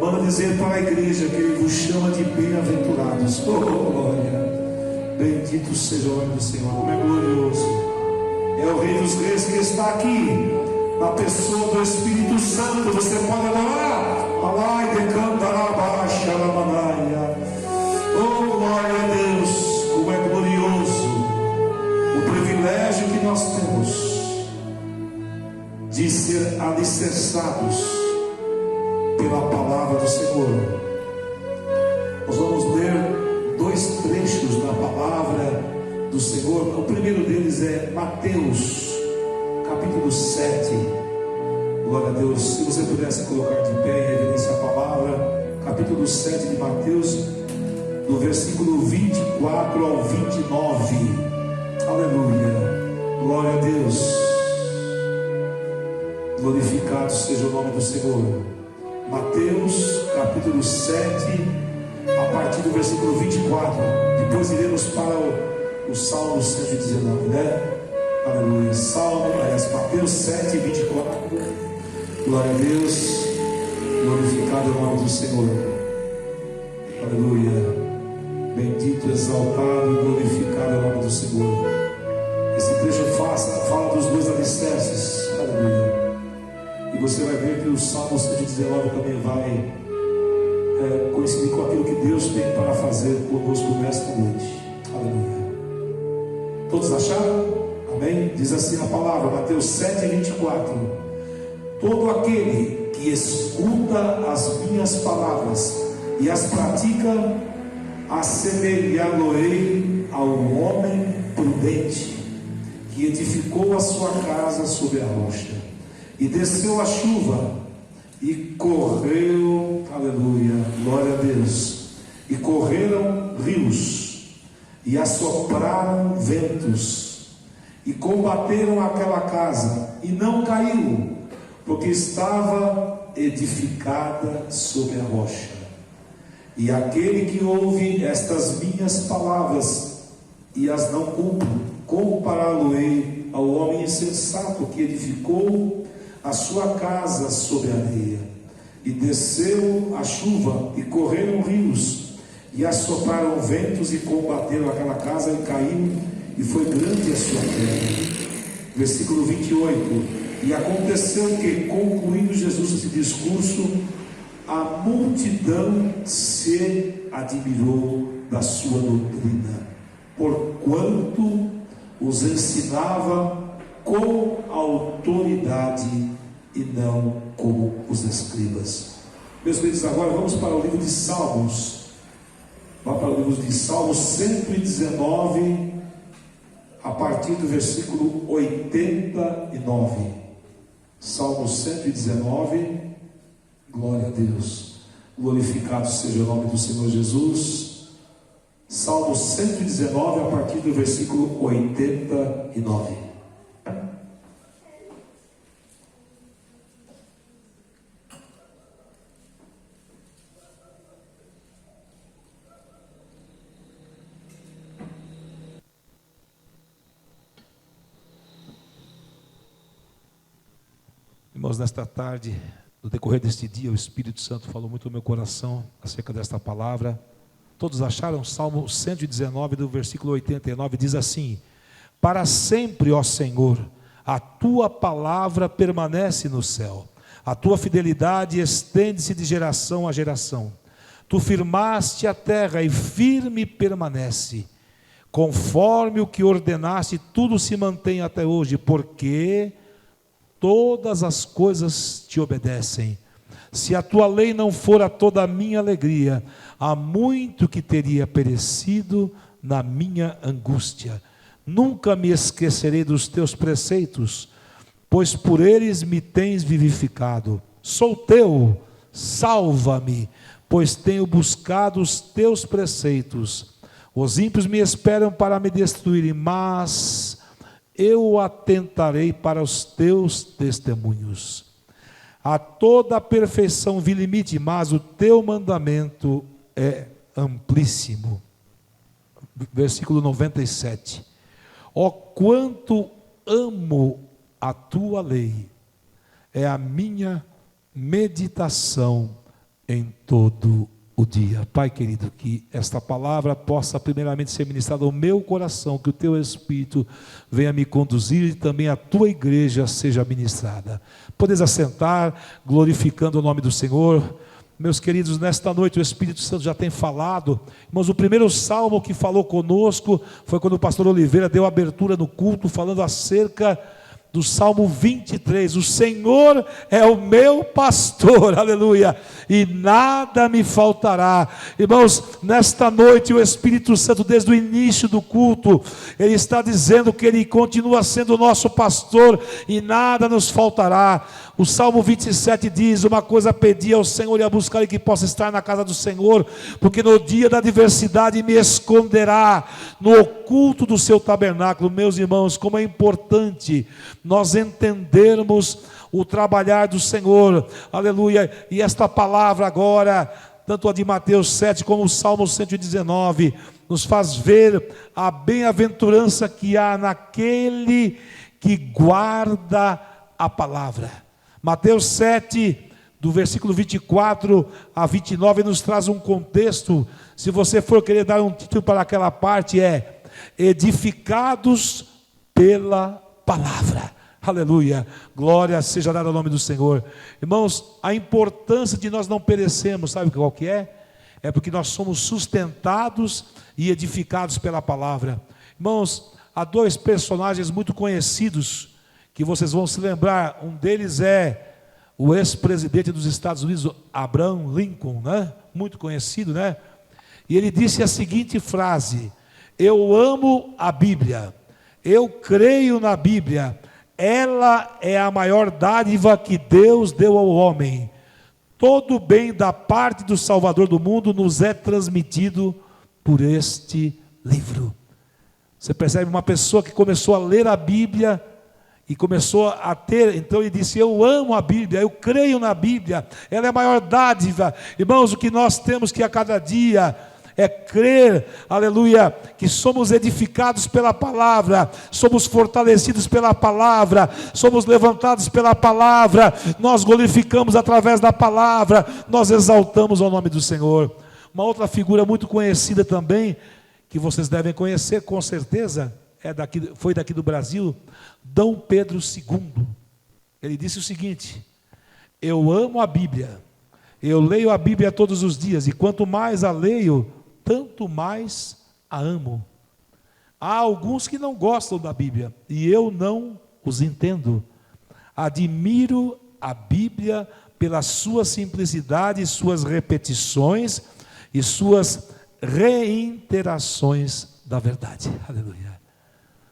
manda dizer para a igreja que Ele vos chama de bem-aventurados. Oh, glória! Bendito seja o nome do Senhor. Como é glorioso! É o Rei dos Reis que está aqui, na pessoa do Espírito Santo. Você pode adorar. Alai decanta na baixa na manaia. Oh, glória a Deus! Como é glorioso o privilégio que nós temos de ser alicerçados pela palavra do Senhor. Nós vamos ler dois trechos da palavra do Senhor. O primeiro deles é Mateus, capítulo 7. Glória a Deus. Se você pudesse colocar de pé em reverência a palavra, capítulo 7 de Mateus, do versículo 24 ao 29. Aleluia. Glória a Deus. Glorificado seja o nome do Senhor. Mateus capítulo 7, a partir do versículo 24. Depois iremos para o Salmo 119, né? Aleluia. Mateus 7, 24. Glória a Deus. Glorificado é o nome do Senhor. Aleluia. Bendito, exaltado e glorificado é o nome do Senhor. Esse trecho fala dos dois alicerces. Aleluia. E você vai ver que o Salmo 119 também vai coincidir com aquilo que Deus tem para fazer conosco nesta noite. Aleluia. Todos acharam? Amém? Diz assim a palavra, Mateus 7, 24. Todo aquele que escuta as minhas palavras e as pratica, assemelhá-lo-ei ao homem prudente que edificou a sua casa sobre a rocha. E desceu a chuva, e correu, aleluia, glória a Deus, e correram rios, e assopraram ventos, e combateram aquela casa, e não caiu, porque estava edificada sobre a rocha. E aquele que ouve estas minhas palavras, e as não cumpre, compará-lo-ei ao homem insensato que edificou a sua casa sobre a areia. E desceu a chuva, e correram rios, e assopraram ventos, e combateram aquela casa, e caiu, e foi grande a sua queda. Versículo 28. E aconteceu que, concluindo Jesus esse discurso, a multidão se admirou da sua doutrina, porquanto os ensinava com autoridade e não como os escribas. Meus queridos, agora vamos para o livro de Salmos. Vá para o livro de Salmos 119, a partir do versículo 89. Salmos 119. Glória a Deus. Glorificado seja o nome do Senhor Jesus. Salmos 119, a partir do versículo 89. Irmãos, nesta tarde, no decorrer deste dia, o Espírito Santo falou muito no meu coração acerca desta palavra. Todos acharam? Salmo 119, do versículo 89, diz assim: para sempre, ó Senhor, a tua palavra permanece no céu, a tua fidelidade estende-se de geração a geração. Tu firmaste a terra e firme permanece. Conforme o que ordenaste, tudo se mantém até hoje, porque todas as coisas te obedecem. Se a tua lei não fora toda a minha alegria, há muito que teria perecido na minha angústia. Nunca me esquecerei dos teus preceitos, pois por eles me tens vivificado. Sou teu, salva-me, pois tenho buscado os teus preceitos. Os ímpios me esperam para me destruírem, mas eu atentarei para os teus testemunhos. A toda a perfeição vi limite, mas o teu mandamento é amplíssimo. Versículo 97. Ó quanto amo a tua lei, é a minha meditação em todo o dia. Pai querido, que esta palavra possa primeiramente ser ministrada ao meu coração, que o teu Espírito venha me conduzir e também a tua igreja seja ministrada. Podes assentar, glorificando o nome do Senhor. Meus queridos, nesta noite o Espírito Santo já tem falado. Irmãos, o primeiro salmo que falou conosco foi quando o pastor Oliveira deu abertura no culto, falando acerca do Salmo 23, o Senhor é o meu pastor, aleluia, e nada me faltará. Irmãos, nesta noite o Espírito Santo, desde o início do culto, Ele está dizendo que Ele continua sendo o nosso pastor, e nada nos faltará. O Salmo 27 diz, uma coisa pedi ao Senhor e a buscar que possa estar na casa do Senhor, porque no dia da adversidade me esconderá no oculto do seu tabernáculo. Meus irmãos, como é importante nós entendermos o trabalhar do Senhor, aleluia, e esta palavra agora, tanto a de Mateus 7 como o Salmo 119, nos faz ver a bem-aventurança que há naquele que guarda a palavra. Mateus 7, do versículo 24 a 29, nos traz um contexto. Se você for querer dar um título para aquela parte, é edificados pela palavra. Aleluia, glória seja dada ao nome do Senhor. Irmãos, a importância de nós não perecermos, sabe qual que é? É porque nós somos sustentados e edificados pela palavra. Irmãos, há dois personagens muito conhecidos que vocês vão se lembrar. Um deles é o ex-presidente dos Estados Unidos, Abraham Lincoln, né? Muito conhecido, né? E ele disse a seguinte frase: eu amo a Bíblia, eu creio na Bíblia, ela é a maior dádiva que Deus deu ao homem. Todo bem da parte do Salvador do mundo nos é transmitido por este livro. Você percebe uma pessoa que começou a ler a Bíblia e começou a ter, então ele disse, eu amo a Bíblia, eu creio na Bíblia, ela é a maior dádiva. Irmãos, o que nós temos que a cada dia é crer, aleluia, que somos edificados pela palavra, somos fortalecidos pela palavra, somos levantados pela palavra, nós glorificamos através da palavra, nós exaltamos o nome do Senhor. Uma outra figura muito conhecida também, que vocês devem conhecer com certeza, foi daqui do Brasil, Dom Pedro II. Ele disse o seguinte: eu amo a Bíblia, eu leio a Bíblia todos os dias, e quanto mais a leio, tanto mais a amo. Há alguns que não gostam da Bíblia, e eu não os entendo. Admiro a Bíblia pela sua simplicidade, suas repetições e suas reiterações da verdade. Aleluia.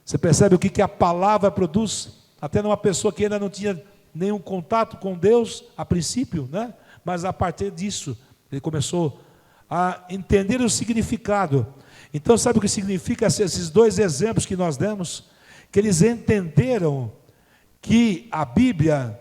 Você percebe o que a palavra produz? Até numa pessoa que ainda não tinha nenhum contato com Deus a princípio, né? Mas a partir disso, ele começou a entender o significado. Então, sabe o que significa esses dois exemplos que nós demos? Que eles entenderam que a Bíblia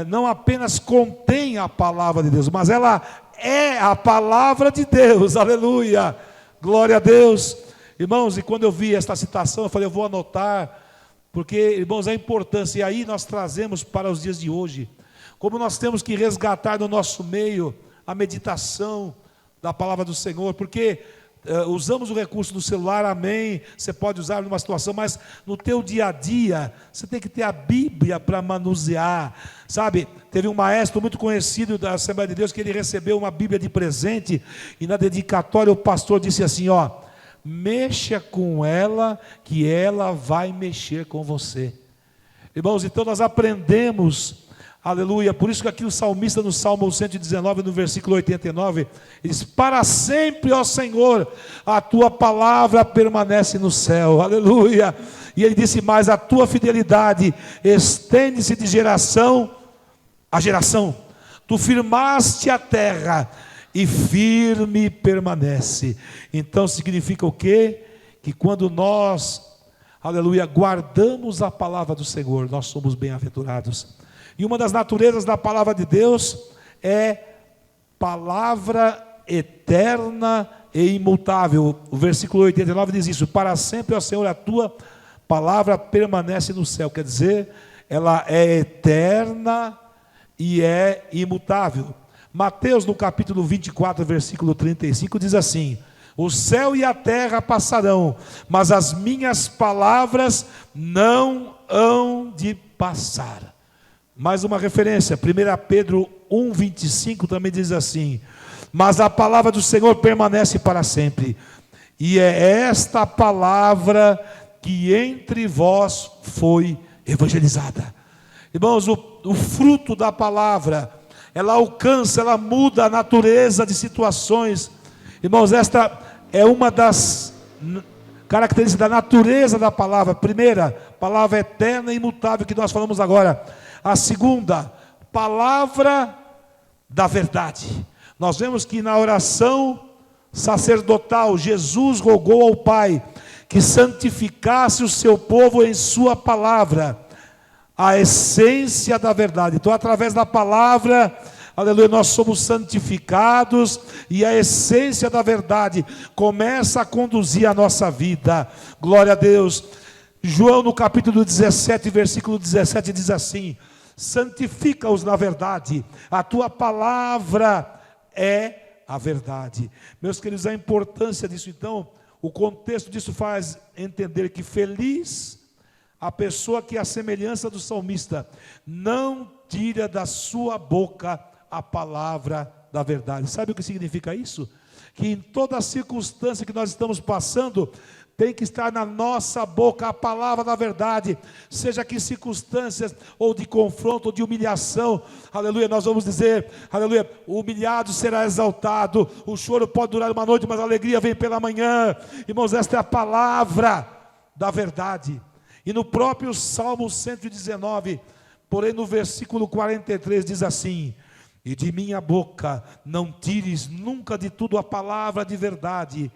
não apenas contém a palavra de Deus, mas ela é a palavra de Deus. Aleluia, glória a Deus. Irmãos, e quando eu vi esta citação, eu falei, eu vou anotar, porque, irmãos, a importância, e aí nós trazemos para os dias de hoje, como nós temos que resgatar no nosso meio a meditação da palavra do Senhor, porque usamos o recurso do celular, amém, você pode usar numa situação, mas no teu dia a dia, você tem que ter a Bíblia para manusear, sabe? Teve um maestro muito conhecido da Assembleia de Deus, que ele recebeu uma Bíblia de presente, e na dedicatória o pastor disse assim, ó, mexa com ela, que ela vai mexer com você. Irmãos, então nós aprendemos, aleluia, por isso que aqui o salmista no Salmo 119, no versículo 89, ele diz, para sempre, ó Senhor, a tua palavra permanece no céu, aleluia, E ele disse: mas a tua fidelidade estende-se de geração a geração. Tu firmaste a terra e firme permanece. Então significa o quê? Que quando nós, aleluia, guardamos a palavra do Senhor, nós somos bem-aventurados. E uma das naturezas da palavra de Deus é palavra eterna e imutável. O versículo 89 diz isso: para sempre, ó Senhor, a tua palavra permanece no céu. Quer dizer, ela é eterna e é imutável. Mateus, no capítulo 24, versículo 35, diz assim: o céu e a terra passarão, mas as minhas palavras não hão de passar. Mais uma referência, 1 Pedro 1,25 também diz assim: mas a palavra do Senhor permanece para sempre, e é esta palavra que entre vós foi evangelizada. Irmãos, o fruto da palavra, ela alcança, ela muda a natureza de situações. Irmãos, esta é uma das características da natureza da palavra. Primeira, palavra eterna e imutável, que nós falamos agora. A segunda, palavra da verdade. Nós vemos que na oração sacerdotal, Jesus rogou ao Pai que santificasse o seu povo em sua palavra, a essência da verdade. Então, através da palavra, aleluia, nós somos santificados, e a essência da verdade começa a conduzir a nossa vida. Glória a Deus. João, no capítulo 17, versículo 17, diz assim: santifica-os na verdade, a tua palavra é a verdade. Meus queridos, a importância disso, então, o contexto disso faz entender que feliz a pessoa que, à semelhança do salmista, não tira da sua boca a palavra da verdade. Sabe o que significa isso? Que em toda circunstância que nós estamos passando, tem que estar na nossa boca a palavra da verdade, seja que circunstâncias, ou de confronto, ou de humilhação, aleluia, nós vamos dizer, aleluia, o humilhado será exaltado, o choro pode durar uma noite, mas a alegria vem pela manhã. Irmãos, esta é a palavra da verdade. E no próprio Salmo 119, porém no versículo 43 diz assim: e de minha boca não tires nunca de tudo a palavra de verdade,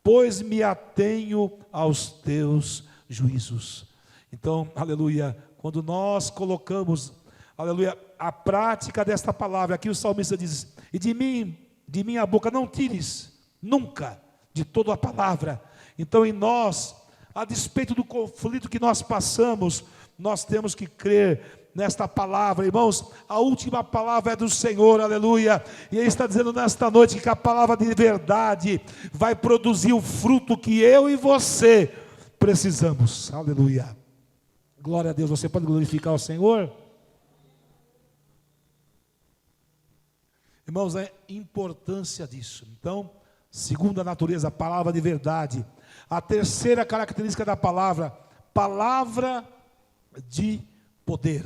pois me atenho aos teus juízos. Então, aleluia, quando nós colocamos, aleluia, a prática desta palavra, aqui o salmista diz: e de minha boca não tires nunca de toda a palavra. Então, em nós, a despeito do conflito que nós passamos, nós temos que crer nesta palavra. Irmãos, a última palavra é do Senhor, aleluia, e Ele está dizendo nesta noite que a palavra de verdade vai produzir o fruto que eu e você precisamos, aleluia, glória a Deus. Você pode glorificar o Senhor? Irmãos, a importância disso. Então, segunda natureza, a palavra de verdade. A terceira característica da palavra, palavra de poder.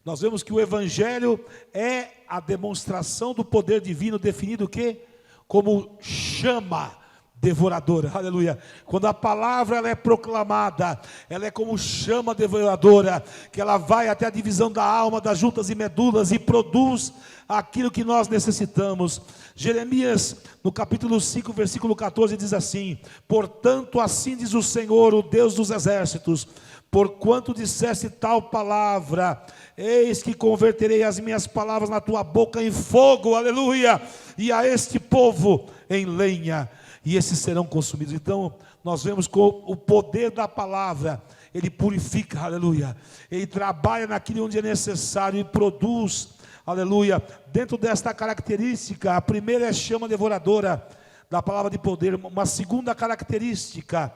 Nós vemos que o Evangelho é a demonstração do poder divino, definido o quê? Como chama devoradora, aleluia. Quando a palavra ela é proclamada, ela é como chama devoradora, que ela vai até a divisão da alma, das juntas e medulas, e produz aquilo que nós necessitamos. Jeremias, no capítulo 5, versículo 14, diz assim: portanto, assim diz o Senhor, o Deus dos exércitos, porquanto disseste tal palavra, eis que converterei as minhas palavras na tua boca em fogo, aleluia, e a este povo em lenha, e esses serão consumidos. Então, nós vemos com o poder da palavra, ele purifica, aleluia, ele trabalha naquilo onde é necessário e produz, aleluia. Dentro desta característica, a primeira é chama devoradora da palavra de poder. Uma segunda característica,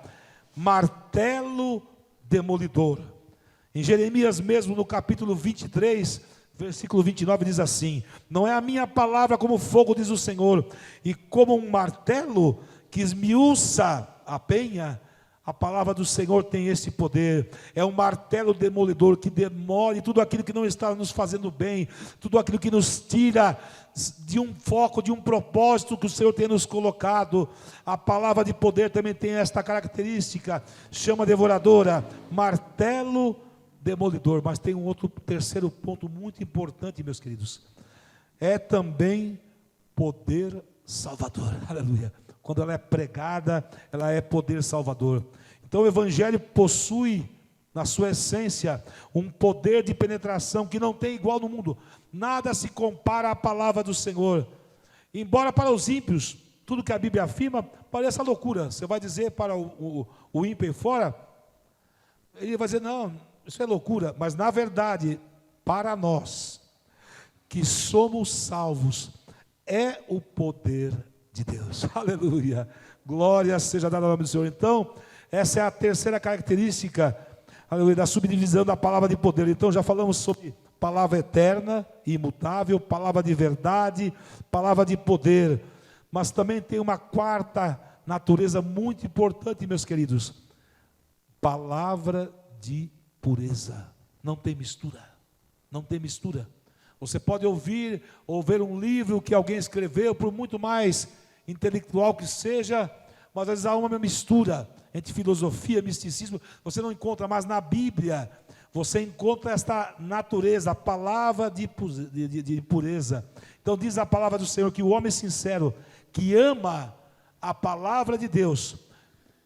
martelo demolidor. Em Jeremias mesmo, no capítulo 23, versículo 29, diz assim: não é a minha palavra como fogo, diz o Senhor, e como um martelo que esmiuça a penha, A palavra do Senhor tem esse poder, é um martelo demolidor que demole tudo aquilo que não está nos fazendo bem, tudo aquilo que nos tira de um foco, de um propósito que o Senhor tem nos colocado. A palavra de poder também tem esta característica, chama devoradora, martelo demolidor. Mas tem um terceiro ponto muito importante, meus queridos, é também poder salvador, aleluia. Quando ela é pregada, ela é poder salvador. Então o Evangelho possui, na sua essência, um poder de penetração que não tem igual no mundo. Nada se compara à palavra do Senhor. Embora para os ímpios, tudo que a Bíblia afirma pareça loucura. Você vai dizer para o ímpio aí fora, ele vai dizer, não, isso é loucura. Mas na verdade, para nós, que somos salvos, é o poder de Deus, aleluia, glória seja dada ao nome do Senhor. Então, essa é a terceira característica, aleluia, da subdivisão da palavra de poder. Então, já falamos sobre palavra eterna, imutável, palavra de verdade, palavra de poder, mas também tem uma quarta natureza muito importante, meus queridos, palavra de pureza. Não tem mistura, não tem mistura. Você pode ouvir ou ver um livro que alguém escreveu, por muito mais intelectual que seja, mas às vezes há uma mistura entre filosofia e misticismo. Você não encontra, mas na Bíblia você encontra esta natureza, a palavra de pureza. Então diz a palavra do Senhor que o homem sincero, que ama a palavra de Deus,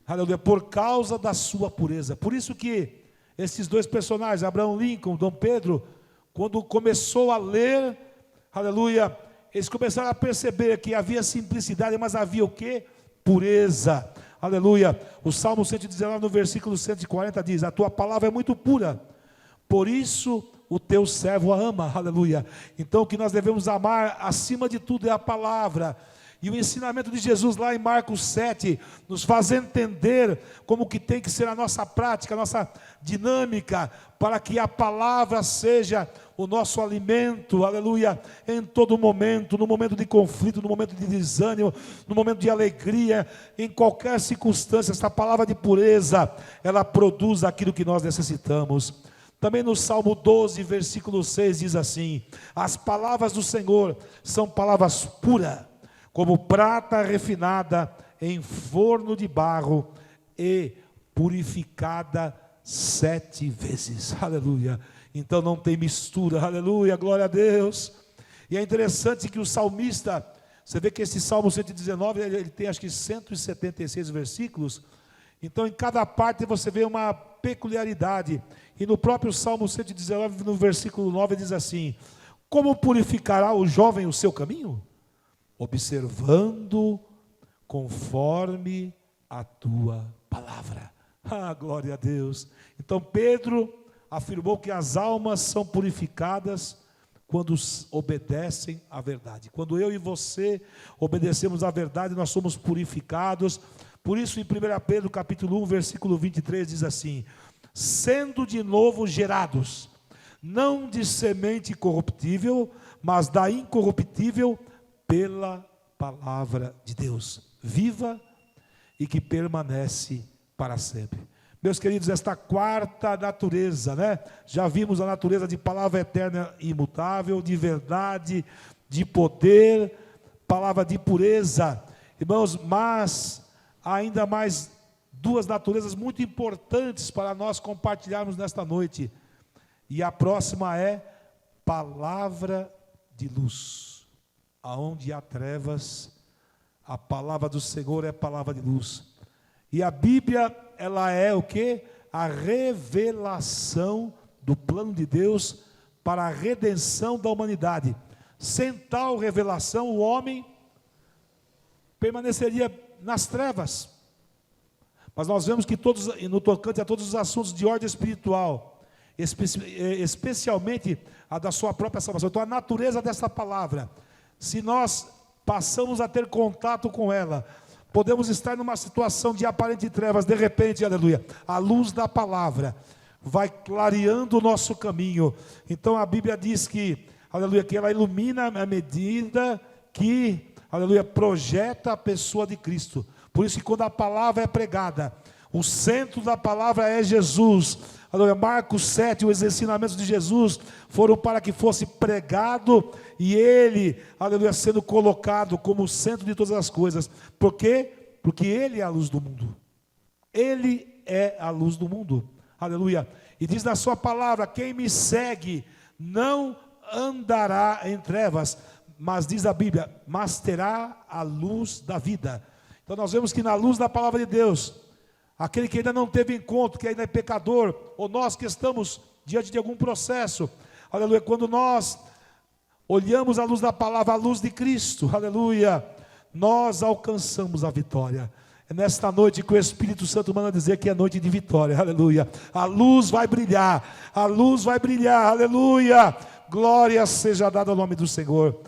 aleluia, por causa da sua pureza. Por isso que esses dois personagens, Abraão Lincoln, Dom Pedro, quando começou a ler, aleluia, eles começaram a perceber que havia simplicidade, mas havia o quê? Pureza, aleluia. O Salmo 119, no versículo 140 diz, a tua palavra é muito pura, por isso o teu servo a ama, aleluia. Então o que nós devemos amar acima de tudo é a palavra. E o ensinamento de Jesus lá em Marcos 7, nos faz entender como que tem que ser a nossa prática, a nossa dinâmica, para que a palavra seja o nosso alimento, aleluia, em todo momento, no momento de conflito, no momento de desânimo, no momento de alegria, em qualquer circunstância. Esta palavra de pureza, ela produz aquilo que nós necessitamos. Também no Salmo 12, versículo 6, diz assim, as palavras do Senhor são palavras puras, como prata refinada em forno de barro e purificada 7 vezes, aleluia. Então não tem mistura, aleluia, glória a Deus. E é interessante que o salmista, você vê que esse Salmo 119, ele tem acho que 176 versículos, então em cada parte você vê uma peculiaridade. E no próprio Salmo 119, no versículo 9, diz assim, como purificará o jovem o seu caminho? Observando conforme a tua palavra. Ah, glória a Deus. Então Pedro afirmou que as almas são purificadas quando obedecem à verdade. Quando eu e você obedecemos à verdade, nós somos purificados. Por isso em 1 Pedro capítulo 1, versículo 23 diz assim, sendo de novo gerados, não de semente corruptível, mas da incorruptível, pela palavra de Deus, viva e que permanece para sempre. Meus queridos, esta quarta natureza, né? Já vimos a natureza de palavra eterna e imutável, de verdade, de poder, palavra de pureza. Irmãos, mas há ainda mais duas naturezas muito importantes para nós compartilharmos nesta noite. E a próxima é palavra de luz. Aonde há trevas, a palavra do Senhor é palavra de luz. E a Bíblia, ela é o quê? A revelação do plano de Deus para a redenção da humanidade. Sem tal revelação, o homem permaneceria nas trevas. Mas nós vemos que todos, no tocante a todos os assuntos de ordem espiritual, especialmente a da sua própria salvação. Então a natureza dessa palavra, se nós passamos a ter contato com ela, podemos estar numa situação de aparente trevas, de repente, aleluia, a luz da palavra vai clareando o nosso caminho. Então a Bíblia diz que, aleluia, que ela ilumina à medida que, aleluia, projeta a pessoa de Cristo. Por isso que quando a palavra é pregada, O centro da palavra é Jesus. Aleluia. Marcos 7, os ensinamentos de Jesus foram para que fosse pregado e ele, aleluia, sendo colocado como o centro de todas as coisas. Por quê? Porque ele é a luz do mundo. Ele é a luz do mundo. Aleluia. E diz na sua palavra: quem me segue não andará em trevas, mas diz a Bíblia, mas terá a luz da vida. Então nós vemos que na luz da palavra de Deus, aquele que ainda não teve encontro, que ainda é pecador, ou nós que estamos diante de algum processo, aleluia, quando nós olhamos a luz da palavra, a luz de Cristo, aleluia, nós alcançamos a vitória. É nesta noite que o Espírito Santo manda dizer que é noite de vitória, aleluia. A luz vai brilhar, aleluia. Glória seja dada ao nome do Senhor.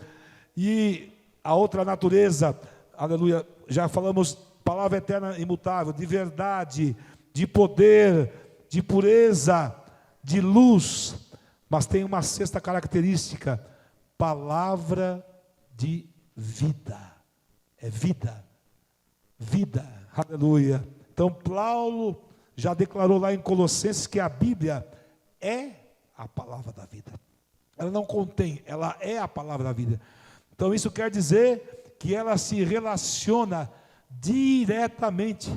E a outra natureza, aleluia, já falamos, palavra eterna imutável, de verdade, de poder, de pureza, de luz, mas tem uma sexta característica: palavra de vida. É vida, aleluia. Então Paulo já declarou lá em Colossenses que a Bíblia é a palavra da vida. Ela não contém, ela é a palavra da vida. Então isso quer dizer que ela se relaciona diretamente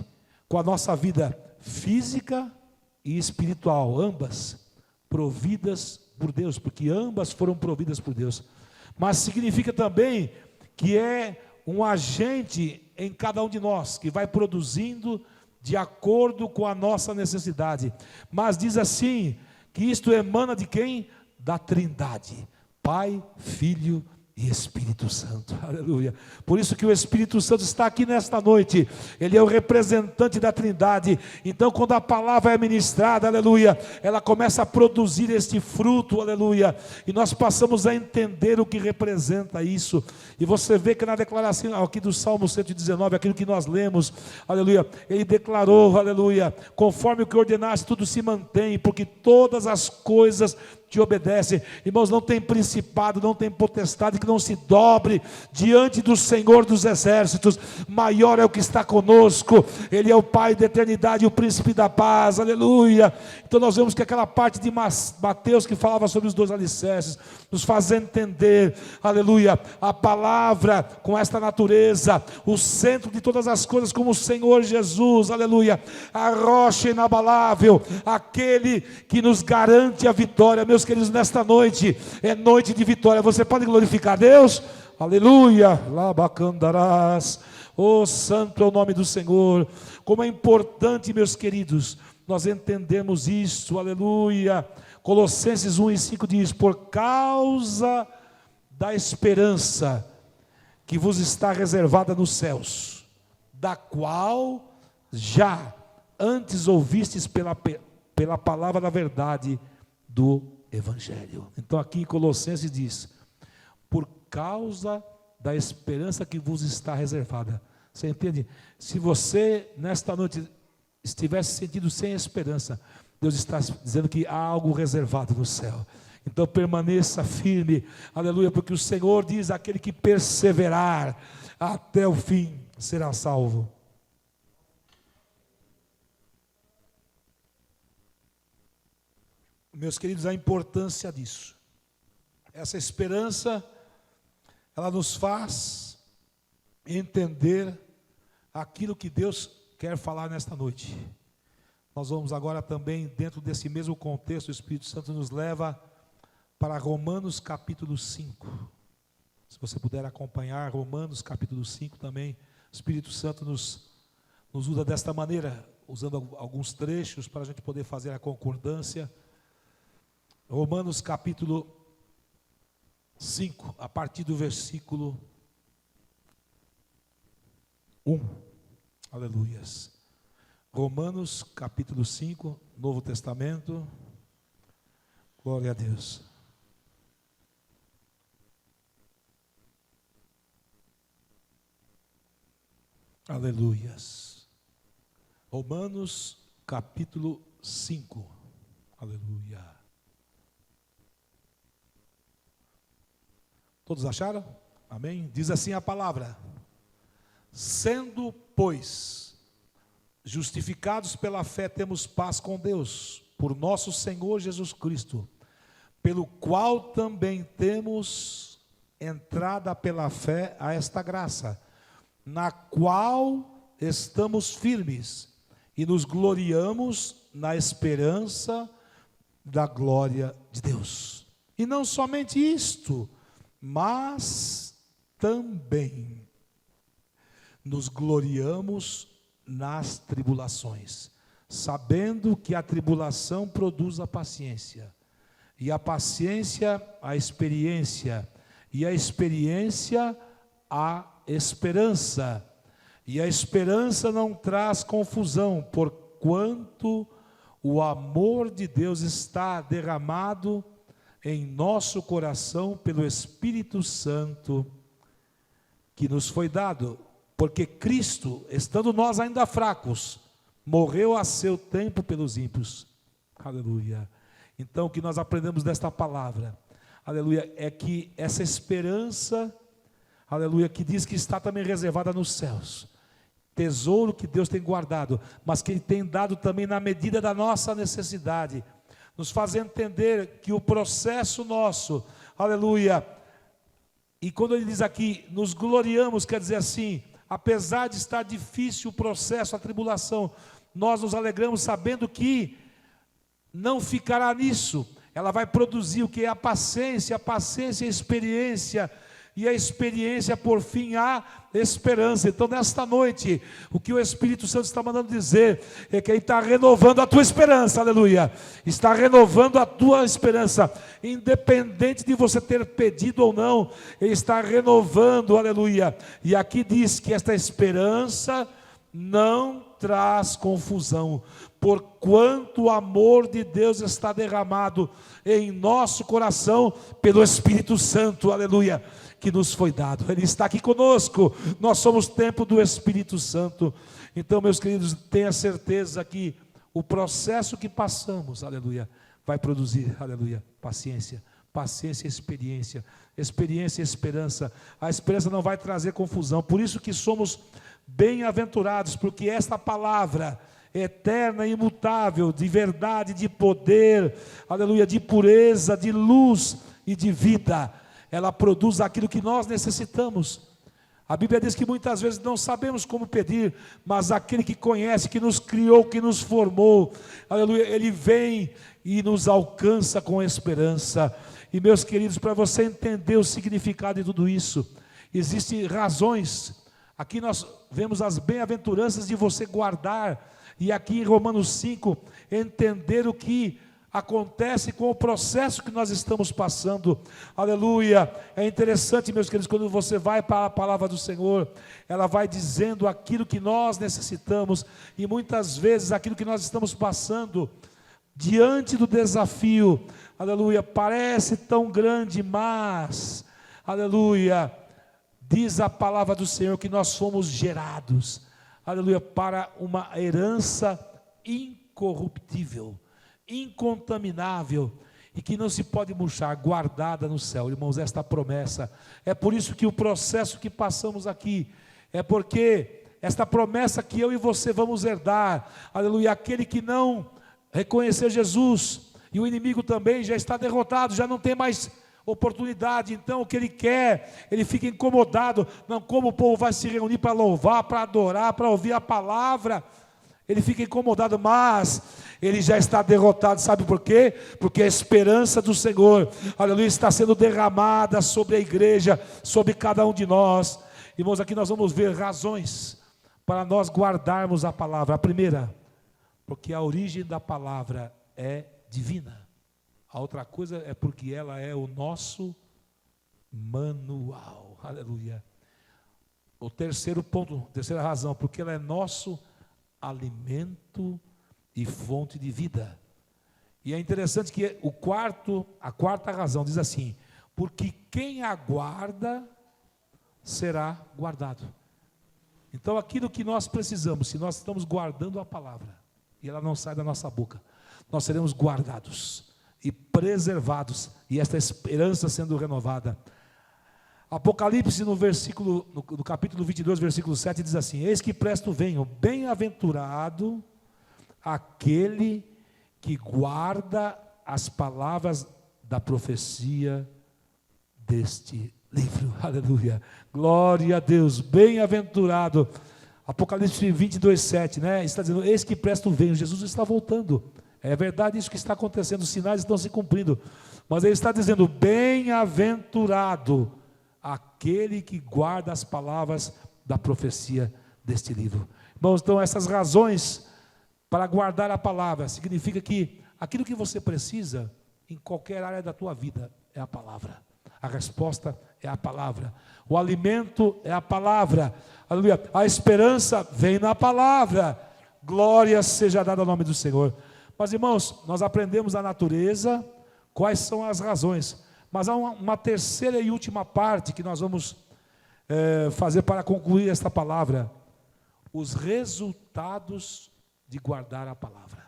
com a nossa vida física e espiritual, ambas providas por Deus, porque ambas foram providas por Deus. Mas significa também que é um agente em cada um de nós, que vai produzindo de acordo com a nossa necessidade. Mas diz assim, que isto emana de quem? Da Trindade, Pai, Filho e Espírito Santo, aleluia. Por isso que o Espírito Santo está aqui nesta noite, ele é o representante da Trindade. Então quando a palavra é ministrada, aleluia, ela começa a produzir este fruto, aleluia, e nós passamos a entender o que representa isso. E você vê que na declaração aqui do Salmo 119, aquilo que nós lemos, aleluia, ele declarou, aleluia, conforme o que ordenaste, tudo se mantém, porque todas as coisas te obedecem. Irmãos, não tem principado, não tem potestade que não se dobre diante do Senhor dos exércitos. Maior é o que está conosco, ele é o Pai da eternidade, o príncipe da paz, aleluia. Então nós vemos que aquela parte de Mateus que falava sobre os dois alicerces, nos faz entender, aleluia, a palavra com esta natureza, o centro de todas as coisas, como o Senhor Jesus, aleluia, a rocha inabalável, aquele que nos garante a vitória. Meus queridos, nesta noite é noite de vitória. Você pode glorificar a Deus? Aleluia, labacandarás, oh santo é o nome do Senhor. Como é importante, meus queridos, nós entendemos isso, aleluia. Colossenses 1:5 diz: por causa da esperança que vos está reservada nos céus, da qual já antes ouvistes pela palavra da verdade do Evangelho. Então aqui em Colossenses diz: por causa da esperança que vos está reservada. Você entende? Se você nesta noite estivesse sentindo sem esperança, Deus está dizendo que há algo reservado no céu. Então permaneça firme, aleluia, porque o Senhor diz: aquele que perseverar até o fim será salvo. Meus queridos, a importância disso, essa esperança, ela nos faz entender aquilo que Deus quer falar nesta noite. Nós vamos agora também, dentro desse mesmo contexto, o Espírito Santo nos leva para Romanos capítulo 5. Se você puder acompanhar Romanos capítulo 5 também, o Espírito Santo nos usa desta maneira, usando alguns trechos para a gente poder fazer a concordância. Romanos capítulo 5, a partir do versículo 1. Aleluias. Romanos capítulo 5, Novo Testamento. Glória a Deus. Aleluias. Romanos capítulo 5. Aleluia. Todos acharam? Amém? Diz assim a palavra: sendo, pois, justificados pela fé, temos paz com Deus, por nosso Senhor Jesus Cristo, pelo qual também temos entrada pela fé a esta graça, na qual estamos firmes e nos gloriamos na esperança da glória de Deus. E não somente isto, mas também nos gloriamos nas tribulações, sabendo que a tribulação produz a paciência, e a paciência a experiência, e a experiência a esperança, e a esperança não traz confusão, porquanto o amor de Deus está derramado em nosso coração pelo Espírito Santo que nos foi dado, porque Cristo, estando nós ainda fracos, morreu a seu tempo pelos ímpios. Aleluia. Então o que nós aprendemos desta palavra, aleluia, é que essa esperança, aleluia, que diz que está também reservada nos céus, tesouro que Deus tem guardado, mas que Ele tem dado também na medida da nossa necessidade, nos faz entender que o processo nosso, aleluia, e quando ele diz aqui, nos gloriamos, quer dizer assim, apesar de estar difícil o processo, a tribulação, nós nos alegramos sabendo que não ficará nisso, ela vai produzir o que é a paciência é a experiência, e a experiência por fim a esperança. Então nesta noite, o que o Espírito Santo está mandando dizer, é que Ele está renovando a tua esperança, aleluia, está renovando a tua esperança, independente de você ter pedido ou não, Ele está renovando, aleluia, e aqui diz que esta esperança não traz confusão, porquanto o amor de Deus está derramado em nosso coração pelo Espírito Santo, aleluia, que nos foi dado. Ele está aqui conosco, nós somos templo do Espírito Santo. Então, meus queridos, tenha certeza que o processo que passamos, aleluia, vai produzir, aleluia, paciência e experiência, experiência e esperança. A esperança não vai trazer confusão, por isso que somos bem-aventurados, porque esta palavra eterna, imutável, de verdade, de poder, aleluia, de pureza, de luz e de vida, ela produz aquilo que nós necessitamos. A Bíblia diz que muitas vezes não sabemos como pedir, mas aquele que conhece, que nos criou, que nos formou, aleluia, Ele vem e nos alcança com esperança. E meus queridos, para você entender o significado de tudo isso, existem razões. Aqui nós vemos as bem-aventuranças de você guardar, e aqui em Romanos 5, entender o que acontece com o processo que nós estamos passando, aleluia. É interessante, meus queridos, quando você vai para a palavra do Senhor, ela vai dizendo aquilo que nós necessitamos, e muitas vezes aquilo que nós estamos passando, diante do desafio, aleluia, parece tão grande, mas, aleluia, diz a palavra do Senhor que nós fomos gerados, aleluia, para uma herança incorruptível, incontaminável, e que não se pode murchar, guardada no céu. Irmãos, esta promessa, é por isso que o processo que passamos aqui, é porque esta promessa que eu e você vamos herdar, aleluia, aquele que não reconhecer Jesus, e o inimigo também já está derrotado, já não tem mais oportunidade. Então o que ele quer, ele fica incomodado, não, como o povo vai se reunir para louvar, para adorar, para ouvir a palavra, ele fica incomodado, mas ele já está derrotado. Sabe por quê? Porque a esperança do Senhor, aleluia, está sendo derramada sobre a igreja, sobre cada um de nós. Irmãos, aqui nós vamos ver razões para nós guardarmos a palavra. A primeira, porque a origem da palavra é divina. A outra coisa é porque ela é o nosso manual, aleluia. O terceiro ponto, terceira razão, porque ela é nosso alimento e fonte de vida. E é interessante que a quarta razão diz assim: porque quem aguarda será guardado. Então aquilo que nós precisamos, se nós estamos guardando a palavra, e ela não sai da nossa boca, nós seremos guardados e preservados, e esta esperança sendo renovada. Apocalipse no capítulo 22, versículo 7 diz assim: eis que presto venho, bem-aventurado aquele que guarda as palavras da profecia deste livro. Aleluia, glória a Deus, bem-aventurado. Apocalipse 22, 7, né? Está dizendo, eis que presto venho, Jesus está voltando. É verdade isso que está acontecendo, os sinais estão se cumprindo, mas ele está dizendo, bem-aventurado aquele que guarda as palavras da profecia deste livro. Irmãos, então essas razões para guardar a palavra, significa que aquilo que você precisa, em qualquer área da tua vida, é a palavra. A resposta é a palavra. O alimento é a palavra. Aleluia. A esperança vem na palavra. Glória seja dada ao nome do Senhor. Mas, irmãos, nós aprendemos a natureza, quais são as razões. Mas há uma terceira e última parte que nós vamos fazer para concluir esta palavra. Os resultados de guardar a palavra.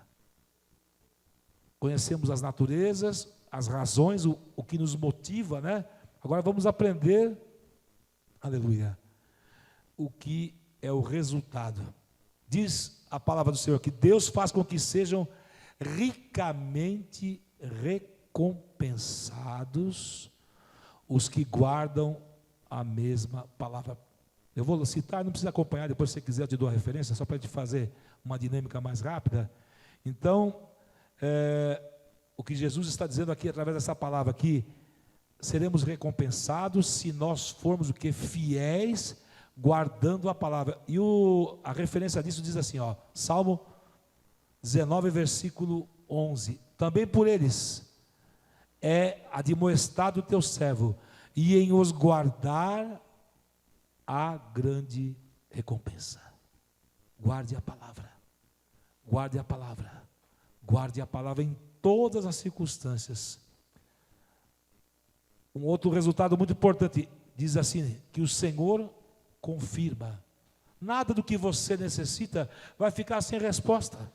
Conhecemos as naturezas, as razões, o que nos motiva, né? Agora vamos aprender, aleluia, o que é o resultado. Diz a palavra do Senhor que Deus faz com que sejam ricamente recompensados os que guardam a mesma palavra. Eu vou citar, não precisa acompanhar, depois se você quiser eu te dou a referência, só para te fazer uma dinâmica mais rápida. Então, o que Jesus está dizendo aqui, através dessa palavra aqui, seremos recompensados se nós formos o que? Fiéis, guardando a palavra. E a referência disso diz assim, ó, Salmo 19, versículo 11. Também por eles é admoestado o teu servo, e em os guardar a grande recompensa. Guarde a palavra. Guarde a palavra. Guarde a palavra em todas as circunstâncias. Um outro resultado muito importante, diz assim, que o Senhor confirma. Nada do que você necessita vai ficar sem resposta.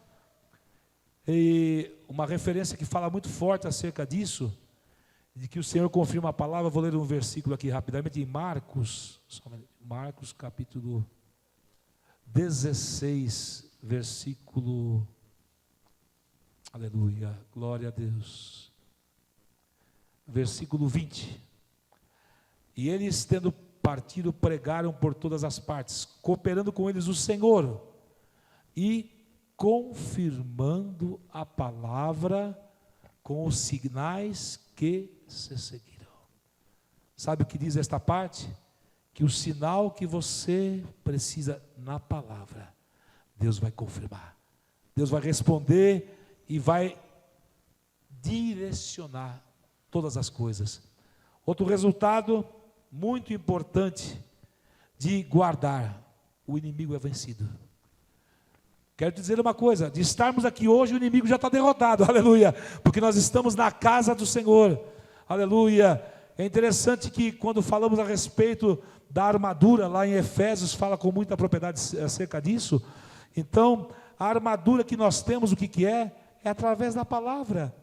E uma referência que fala muito forte acerca disso, de que o Senhor confirma a palavra, vou ler um versículo aqui rapidamente, em Marcos capítulo 16, versículo, aleluia, glória a Deus, versículo 20. E eles, tendo partido, pregaram por todas as partes, cooperando com eles o Senhor, e confirmando a palavra com os sinais que se seguiram. Sabe o que diz esta parte? Que o sinal que você precisa na palavra, Deus vai confirmar. Deus vai responder e vai direcionar todas as coisas. Outro resultado muito importante de guardar: o inimigo é vencido. Quero te dizer uma coisa, de estarmos aqui hoje, o inimigo já está derrotado, aleluia, porque nós estamos na casa do Senhor, aleluia. É interessante que quando falamos a respeito da armadura, lá em Efésios fala com muita propriedade acerca disso. Então, a armadura que nós temos, o que é? É através da palavra,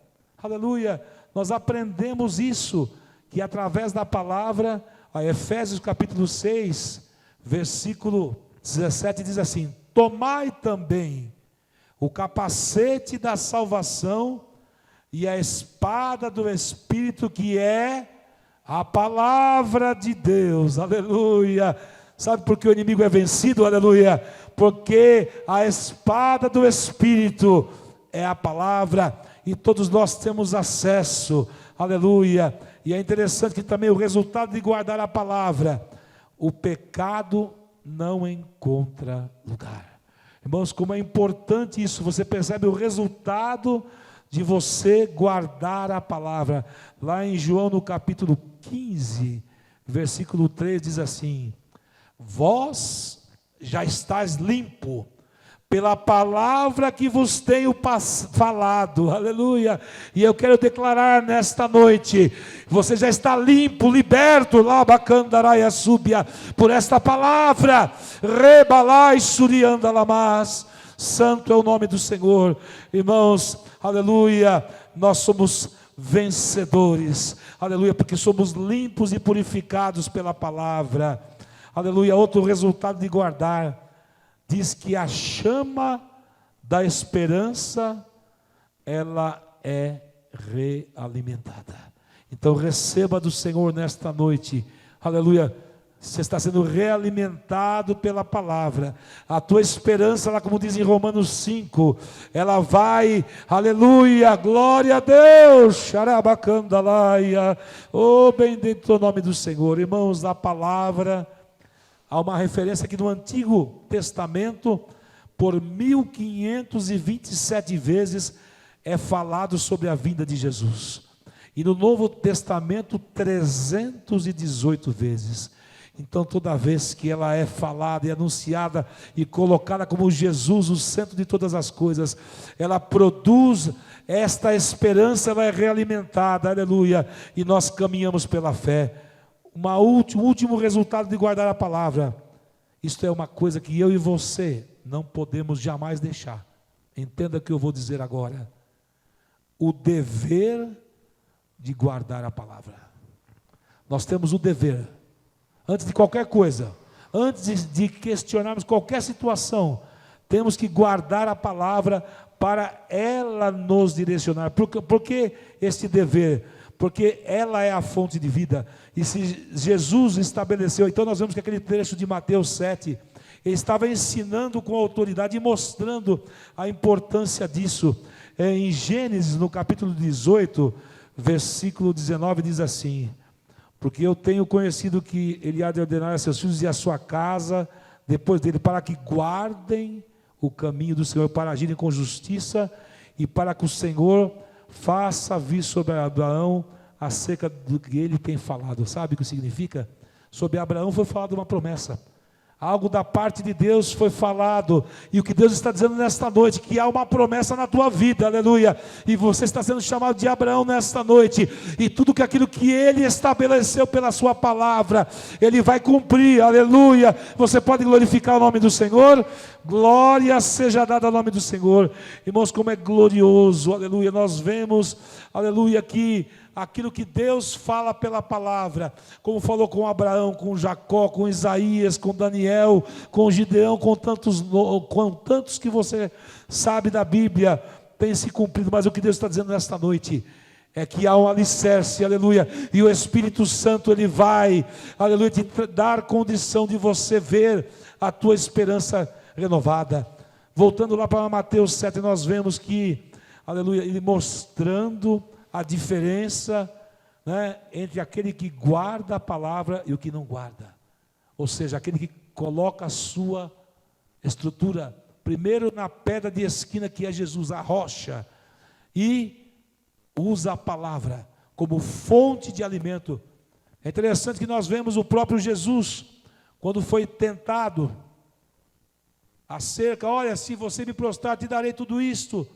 aleluia. Nós aprendemos isso, que através da palavra, a Efésios capítulo 6, versículo 17 diz assim: tomai também o capacete da salvação e a espada do Espírito, que é a palavra de Deus, aleluia. Sabe por que o inimigo é vencido, aleluia? Porque a espada do Espírito é a palavra, e todos nós temos acesso, aleluia. E é interessante que também o resultado de guardar a palavra, o pecado não encontra lugar. Irmãos, como é importante isso, você percebe o resultado de você guardar a palavra. Lá em João no capítulo 15, versículo 3 diz assim: vós já estáis limpo pela palavra que vos tenho falado, aleluia. E eu quero declarar nesta noite, você já está limpo, liberto, labacandaraia súbia, por esta palavra, rebalai suriandalamas. Santo é o nome do Senhor, irmãos, aleluia. Nós somos vencedores, aleluia, porque somos limpos e purificados pela palavra, aleluia. Outro resultado de guardar, diz que a chama da esperança, ela é realimentada. Então receba do Senhor nesta noite, aleluia. Você está sendo realimentado pela palavra. A tua esperança, lá como diz em Romanos 5, ela vai, aleluia, glória a Deus, xarabacandalaia, oh, bendito é o nome do Senhor. Irmãos, a palavra, há uma referência aqui no Antigo Testamento, por 1527 vezes é falado sobre a vinda de Jesus. E no Novo Testamento, 318 vezes. Então, toda vez que ela é falada e anunciada e colocada como Jesus, o centro de todas as coisas, ela produz esta esperança, ela é realimentada, aleluia, e nós caminhamos pela fé. Último resultado de guardar a palavra, isto é uma coisa que eu e você não podemos jamais deixar. Entenda o que eu vou dizer agora. O dever de guardar a palavra. Nós temos o dever. Antes de qualquer coisa, antes de questionarmos qualquer situação, temos que guardar a palavra para ela nos direcionar. Por que este dever? Porque ela é a fonte de vida. E se Jesus estabeleceu, então nós vemos que aquele trecho de Mateus 7, ele estava ensinando com autoridade e mostrando a importância disso. Em Gênesis, no capítulo 18, versículo 19, diz assim: porque eu tenho conhecido que ele há de ordenar a seus filhos e a sua casa, depois dele, para que guardem o caminho do Senhor, para agirem com justiça, e para que o Senhor faça vir sobre Abraão acerca do que ele tem falado. Sabe o que significa? Sobre Abraão foi falada uma promessa. Algo da parte de Deus foi falado, e o que Deus está dizendo nesta noite, que há uma promessa na tua vida, aleluia, e você está sendo chamado de Abraão nesta noite, e tudo aquilo que Ele estabeleceu pela sua palavra, Ele vai cumprir, aleluia. Você pode glorificar o nome do Senhor? Glória seja dada ao nome do Senhor. Irmãos, como é glorioso, aleluia, nós vemos, aleluia, que aquilo que Deus fala pela palavra, como falou com Abraão, com Jacó, com Isaías, com Daniel, com Gideão, com tantos que você sabe da Bíblia, tem se cumprido. Mas o que Deus está dizendo nesta noite é que há um alicerce, aleluia, e o Espírito Santo, ele vai, aleluia, te dar condição de você ver a tua esperança renovada. Voltando lá para Mateus 7, nós vemos que, aleluia, ele mostrando a diferença, né, entre aquele que guarda a palavra e o que não guarda. Ou seja, aquele que coloca a sua estrutura primeiro na pedra de esquina, que é Jesus, a rocha, e usa a palavra como fonte de alimento. É interessante que nós vemos o próprio Jesus, quando foi tentado acerca, olha, se você me prostrar, te darei tudo isto.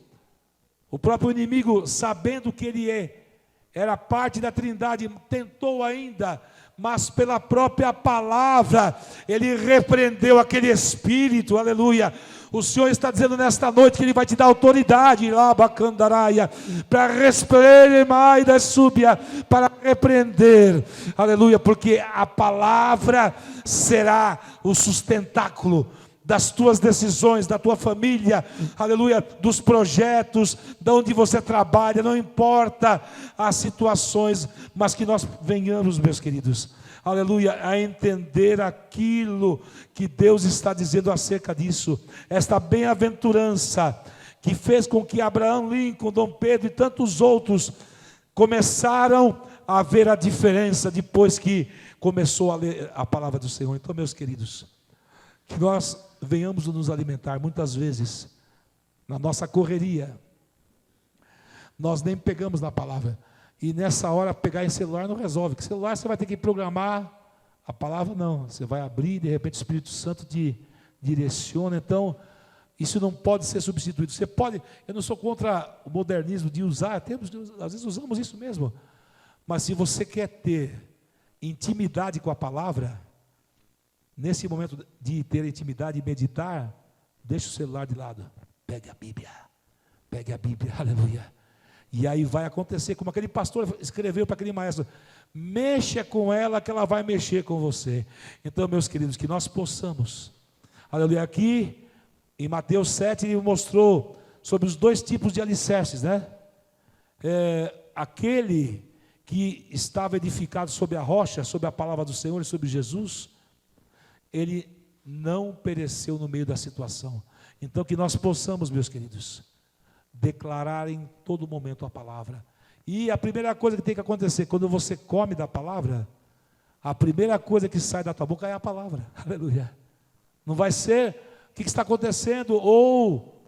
O próprio inimigo, sabendo que ele era parte da Trindade, tentou ainda, mas pela própria palavra, ele repreendeu aquele espírito, aleluia. O Senhor está dizendo nesta noite que Ele vai te dar autoridade, lá, bacandaraia, para para repreender, aleluia, porque a palavra será o sustentáculo das tuas decisões, da tua família, aleluia, dos projetos, de onde você trabalha, não importa as situações, mas que nós venhamos, meus queridos, aleluia, a entender aquilo que Deus está dizendo acerca disso, esta bem-aventurança que fez com que Abraão Lincoln, Dom Pedro e tantos outros começaram a ver a diferença depois que começou a ler a palavra do Senhor. Então, meus queridos, que nós venhamos nos alimentar. Muitas vezes, na nossa correria, nós nem pegamos na palavra, e nessa hora pegar em celular não resolve, porque celular você vai ter que programar, a palavra não, você vai abrir, de repente o Espírito Santo te direciona. Então isso não pode ser substituído. Você pode, eu não sou contra o modernismo de usar, às vezes usamos isso mesmo, mas se você quer ter intimidade com a palavra, nesse momento de ter intimidade e meditar, deixe o celular de lado, pegue a Bíblia, aleluia, E aí vai acontecer, como aquele pastor escreveu para aquele maestro: mexa com ela que ela vai mexer com você. Então, meus queridos, que nós possamos, aleluia, aqui em Mateus 7 ele mostrou sobre os 2 tipos de alicerces, né? Aquele que estava edificado sobre a rocha, sobre a palavra do Senhor e sobre Jesus, ele não pereceu no meio da situação. Então que nós possamos, meus queridos, declarar em todo momento a palavra. E a primeira coisa que tem que acontecer, quando você come da palavra, a primeira coisa que sai da tua boca é a palavra. Aleluia. Não vai ser o que está acontecendo, ou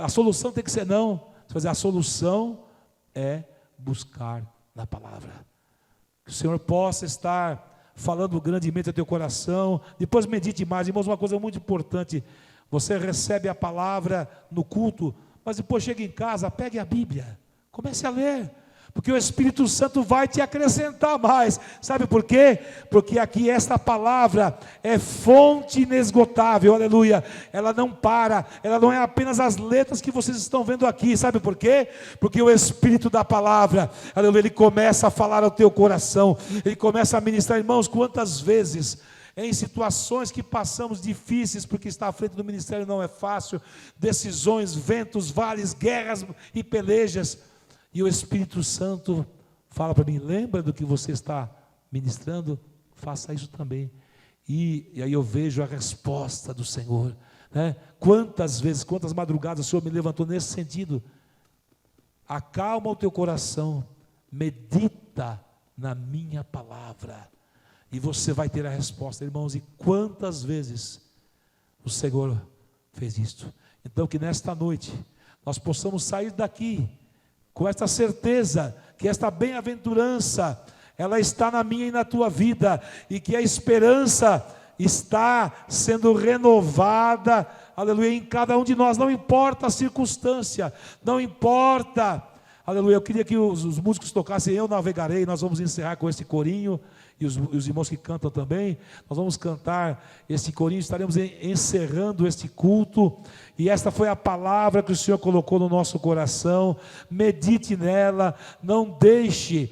a solução tem que ser não. A solução é buscar na palavra. Que o Senhor possa estar falando grandemente ao teu coração. Depois medite mais. Irmãos, uma coisa muito importante: você recebe a palavra no culto, mas depois chega em casa, pegue a Bíblia, comece a ler, porque o Espírito Santo vai te acrescentar mais. Sabe por quê? Porque aqui esta palavra é fonte inesgotável, aleluia. Ela não para, ela não é apenas as letras que vocês estão vendo aqui. Sabe por quê? Porque o Espírito da palavra, aleluia, ele começa a falar ao teu coração, ele começa a ministrar. Irmãos, quantas vezes em situações que passamos difíceis, porque estar à frente do ministério não é fácil, decisões, ventos, vales, guerras e pelejas, e o Espírito Santo fala para mim: lembra do que você está ministrando? Faça isso também. E aí eu vejo a resposta do Senhor, né? Quantas vezes, quantas madrugadas o Senhor me levantou nesse sentido. Acalma o teu coração, medita na minha palavra, e você vai ter a resposta, irmãos. E quantas vezes o Senhor fez isto. Então que nesta noite nós possamos sair daqui com esta certeza que esta bem-aventurança, ela está na minha e na tua vida, e que a esperança está sendo renovada, aleluia, em cada um de nós. Não importa a circunstância, não importa, aleluia. Eu queria que os músicos tocassem Eu Navegarei. Nós vamos encerrar com esse corinho, e os irmãos que cantam também, nós vamos cantar esse corinho, estaremos encerrando este culto, e esta foi a palavra que o Senhor colocou no nosso coração. Medite nela, não deixe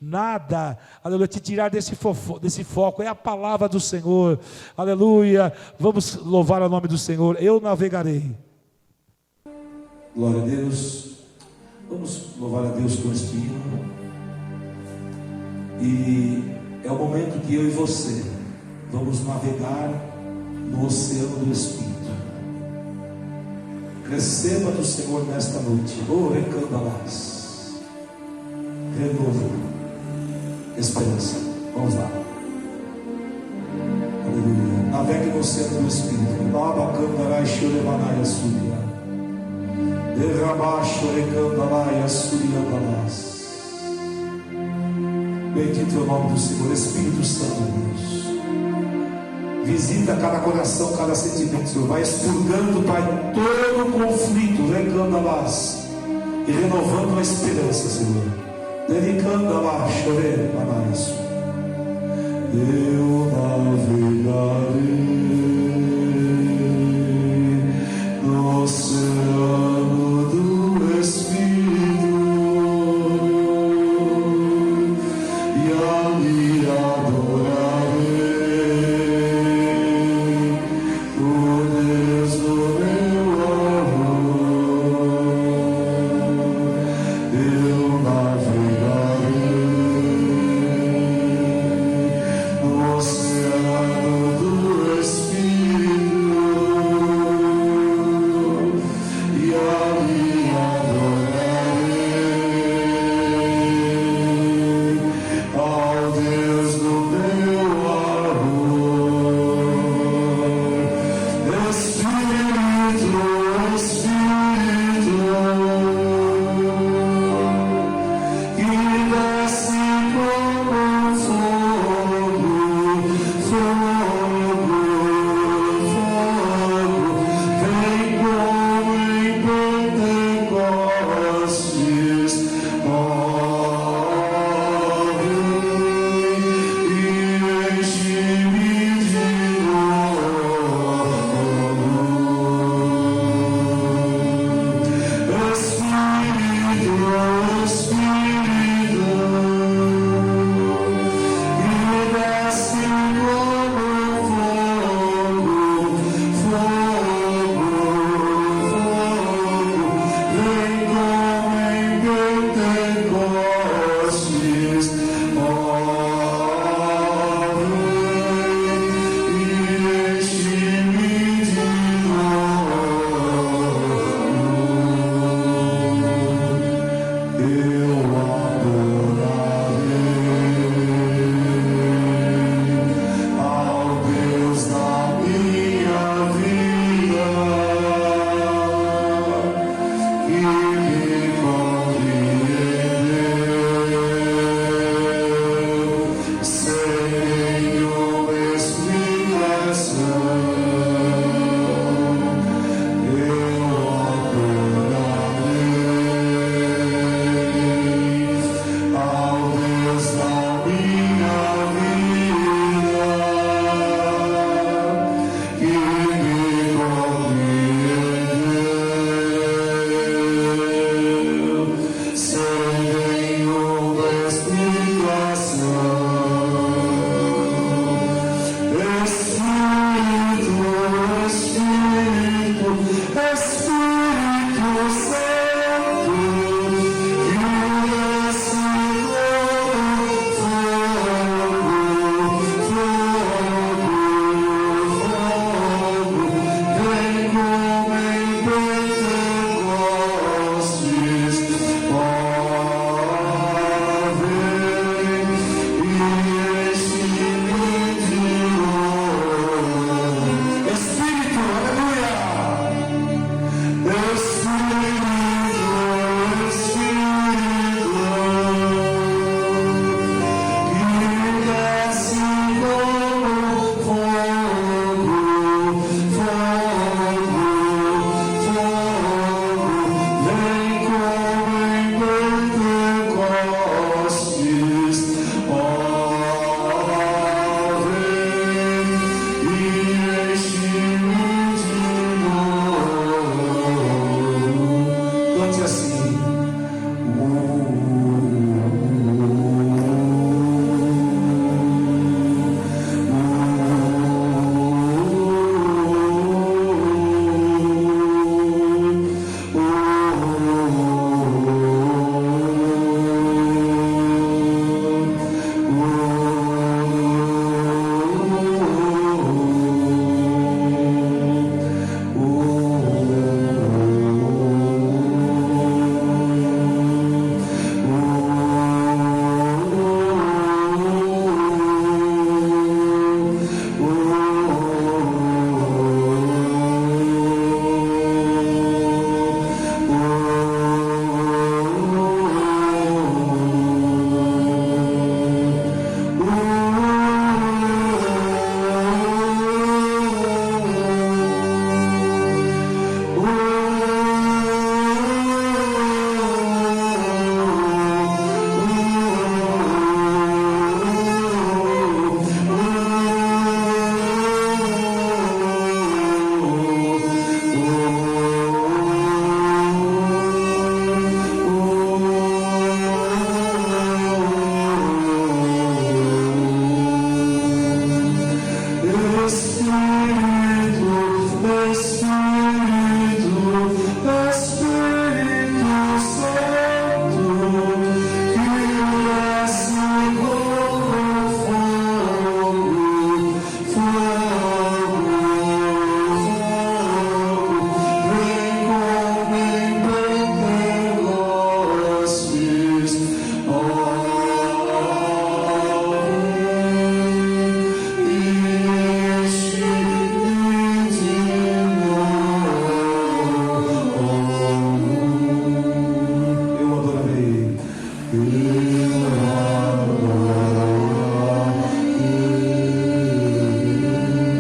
nada, aleluia, te tirar desse foco. É a palavra do Senhor, aleluia. Vamos louvar o nome do Senhor. Eu navegarei. Glória a Deus. Vamos louvar a Deus com este hino. E é o momento que eu e você vamos navegar no oceano do Espírito. Receba do Senhor nesta noite, recandalás, renovo, esperança. Vamos lá. Aleluia. Navegue no oceano do Espírito. Baba candarai choremanai assuria. Derramar chorecandalai assuriandalás. Bendito é o nome do Senhor. Espírito Santo de Deus, visita cada coração, cada sentimento, Senhor. Vai expurgando, Pai, todo o conflito, recandalás, e renovando a esperança, Senhor. Dedicandalás, chore, manais. Eu navegarei no oceano do Espírito. Espírito.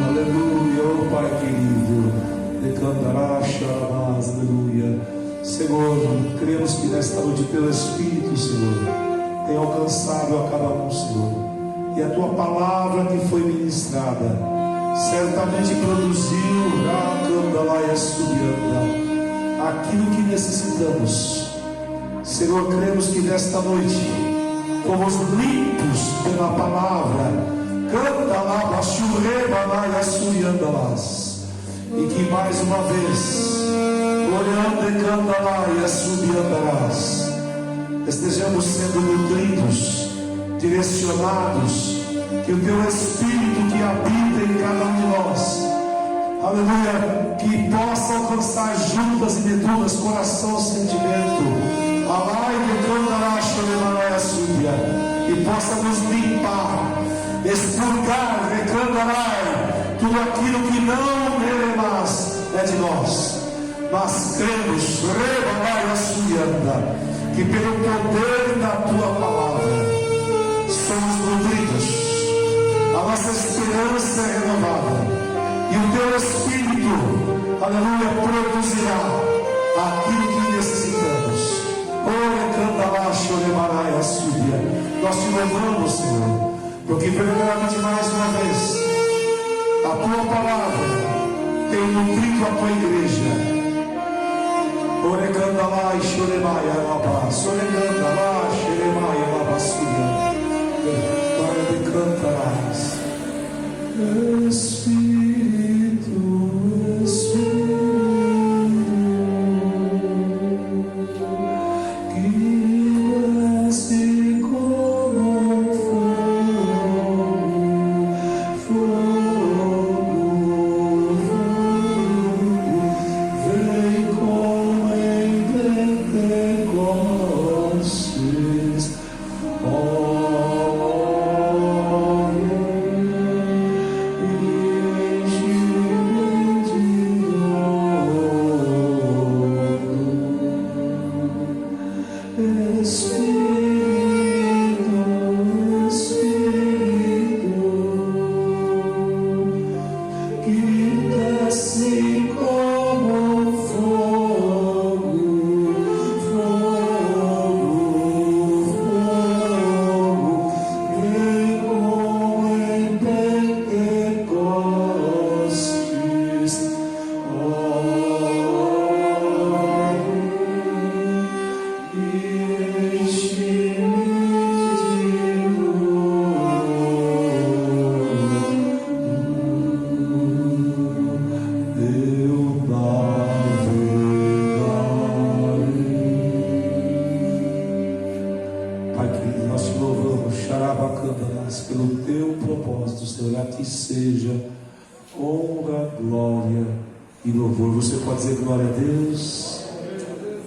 Aleluia, oh Pai querido, decantará, charamas, aleluia. Senhor, cremos que nesta noite teu Espírito, Senhor, tem alcançado a cada um, Senhor, e a tua palavra que foi ministrada certamente produziu aquilo que necessitamos. Senhor, cremos que nesta noite fomos limpos pela palavra, e que mais uma vez estejamos sendo nutridos, direcionados, que o teu Espírito que habita em cada um de nós, aleluia, que possa alcançar juntas e medulas, coração, sentimento, e possa nos limpar, expurgar, tudo aquilo que não é de nós. Mas cremos, que pelo poder da tua palavra somos nutridos, a nossa esperança é renovada, e o teu Espírito, aleluia, produzirá aquilo que necessitamos. Nós te louvamos, Senhor, porque verdadeiramente mais uma vez a tua palavra tem nutrido a tua igreja. Orecandalá e Xoremaia Labá, Sorecandalá, Xeremaia Labassuia, para de cantarás. Espírito, Espírito, que desce como fogo, vem como em Pentecostes, pelo teu propósito, Senhor, a ti seja honra, glória e louvor. Você pode dizer glória a Deus?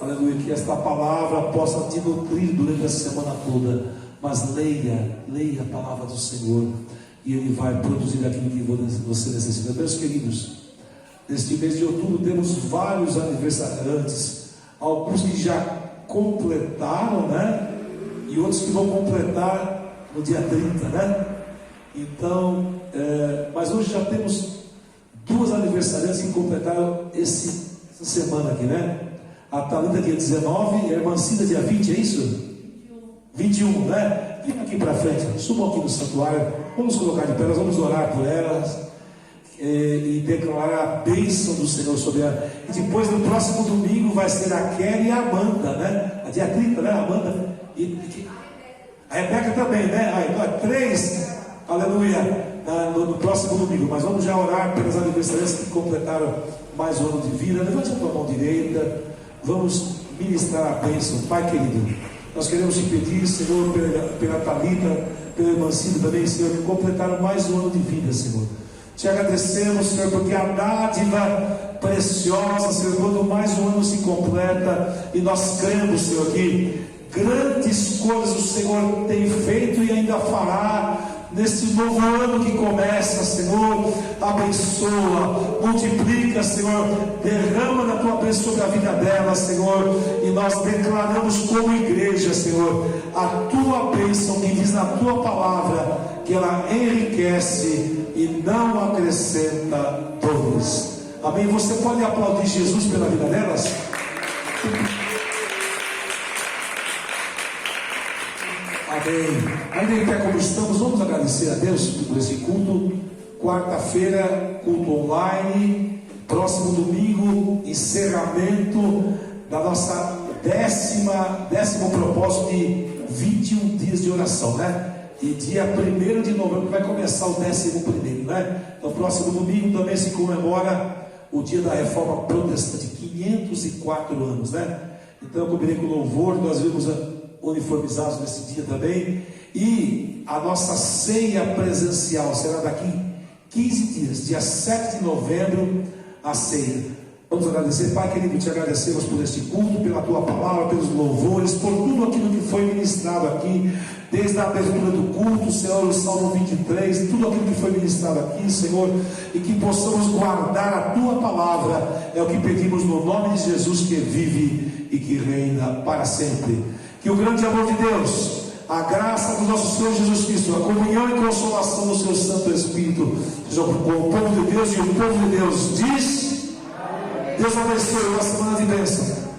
Aleluia, que esta palavra possa te nutrir durante a semana toda, mas leia a palavra do Senhor, e Ele vai produzir aquilo que você necessita. Meus queridos, neste mês de outubro temos vários aniversariantes, alguns que já completaram, né? E outros que vão completar no dia 30, né? Então, mas hoje já temos duas aniversariantes que completaram essa semana aqui, né? A Thalita dia 19 e a irmã Cida dia 20, é isso? 21, né? Vem aqui para frente, subam aqui no santuário, vamos colocar de pé, nós vamos orar por elas e declarar a bênção do Senhor sobre ela. E depois no próximo domingo vai ser a Kelly e a Amanda, né? A dia 30, né? A Amanda a Rebeca também, né? Três, aleluia, no próximo domingo. Mas vamos já orar pelas aniversariantes que completaram mais um ano de vida. Levante a tua mão direita, vamos ministrar a bênção. Pai querido, nós queremos te pedir, Senhor, pela Thalita, pela irmã Cida também, Senhor, que completaram mais um ano de vida, Senhor. Te agradecemos, Senhor, porque a dádiva preciosa, Senhor, quando mais um ano se completa, e nós cremos, Senhor, que grandes coisas o Senhor tem feito e ainda fará neste novo ano que começa, Senhor, abençoa, multiplica, Senhor, derrama da tua bênção sobre a vida dela, Senhor, e nós declaramos como igreja, Senhor, a tua bênção que diz na tua palavra, que ela enriquece e não acrescenta dores. Amém? Você pode aplaudir Jesus pela vida delas? Amém. Ainda em pé como estamos, vamos agradecer a Deus por esse culto. Quarta-feira, culto online. Próximo domingo, encerramento da nossa décimo propósito de 21 dias de oração, né? E dia 1º de novembro vai começar o 11º, né? Então, próximo domingo também se comemora o dia da Reforma Protestante, 504 anos, né? Então, eu combinei com o louvor, nós vimos uniformizados nesse dia também. E a nossa ceia presencial será daqui 15 dias, dia 7 de novembro, a ceia. Vamos agradecer, Pai querido, te agradecemos por este culto, pela tua palavra, pelos louvores, por tudo aquilo que foi ministrado aqui, desde a abertura do culto, Senhor, o Salmo 23, tudo aquilo que foi ministrado aqui, Senhor, e que possamos guardar a tua palavra, é o que pedimos no nome de Jesus, que vive e que reina para sempre. Que o grande amor de Deus, a graça do nosso Senhor Jesus Cristo, a comunhão e consolação do seu Santo Espírito, seja com o povo de Deus, e o povo de Deus diz: Deus abençoe, uma semana de bênção.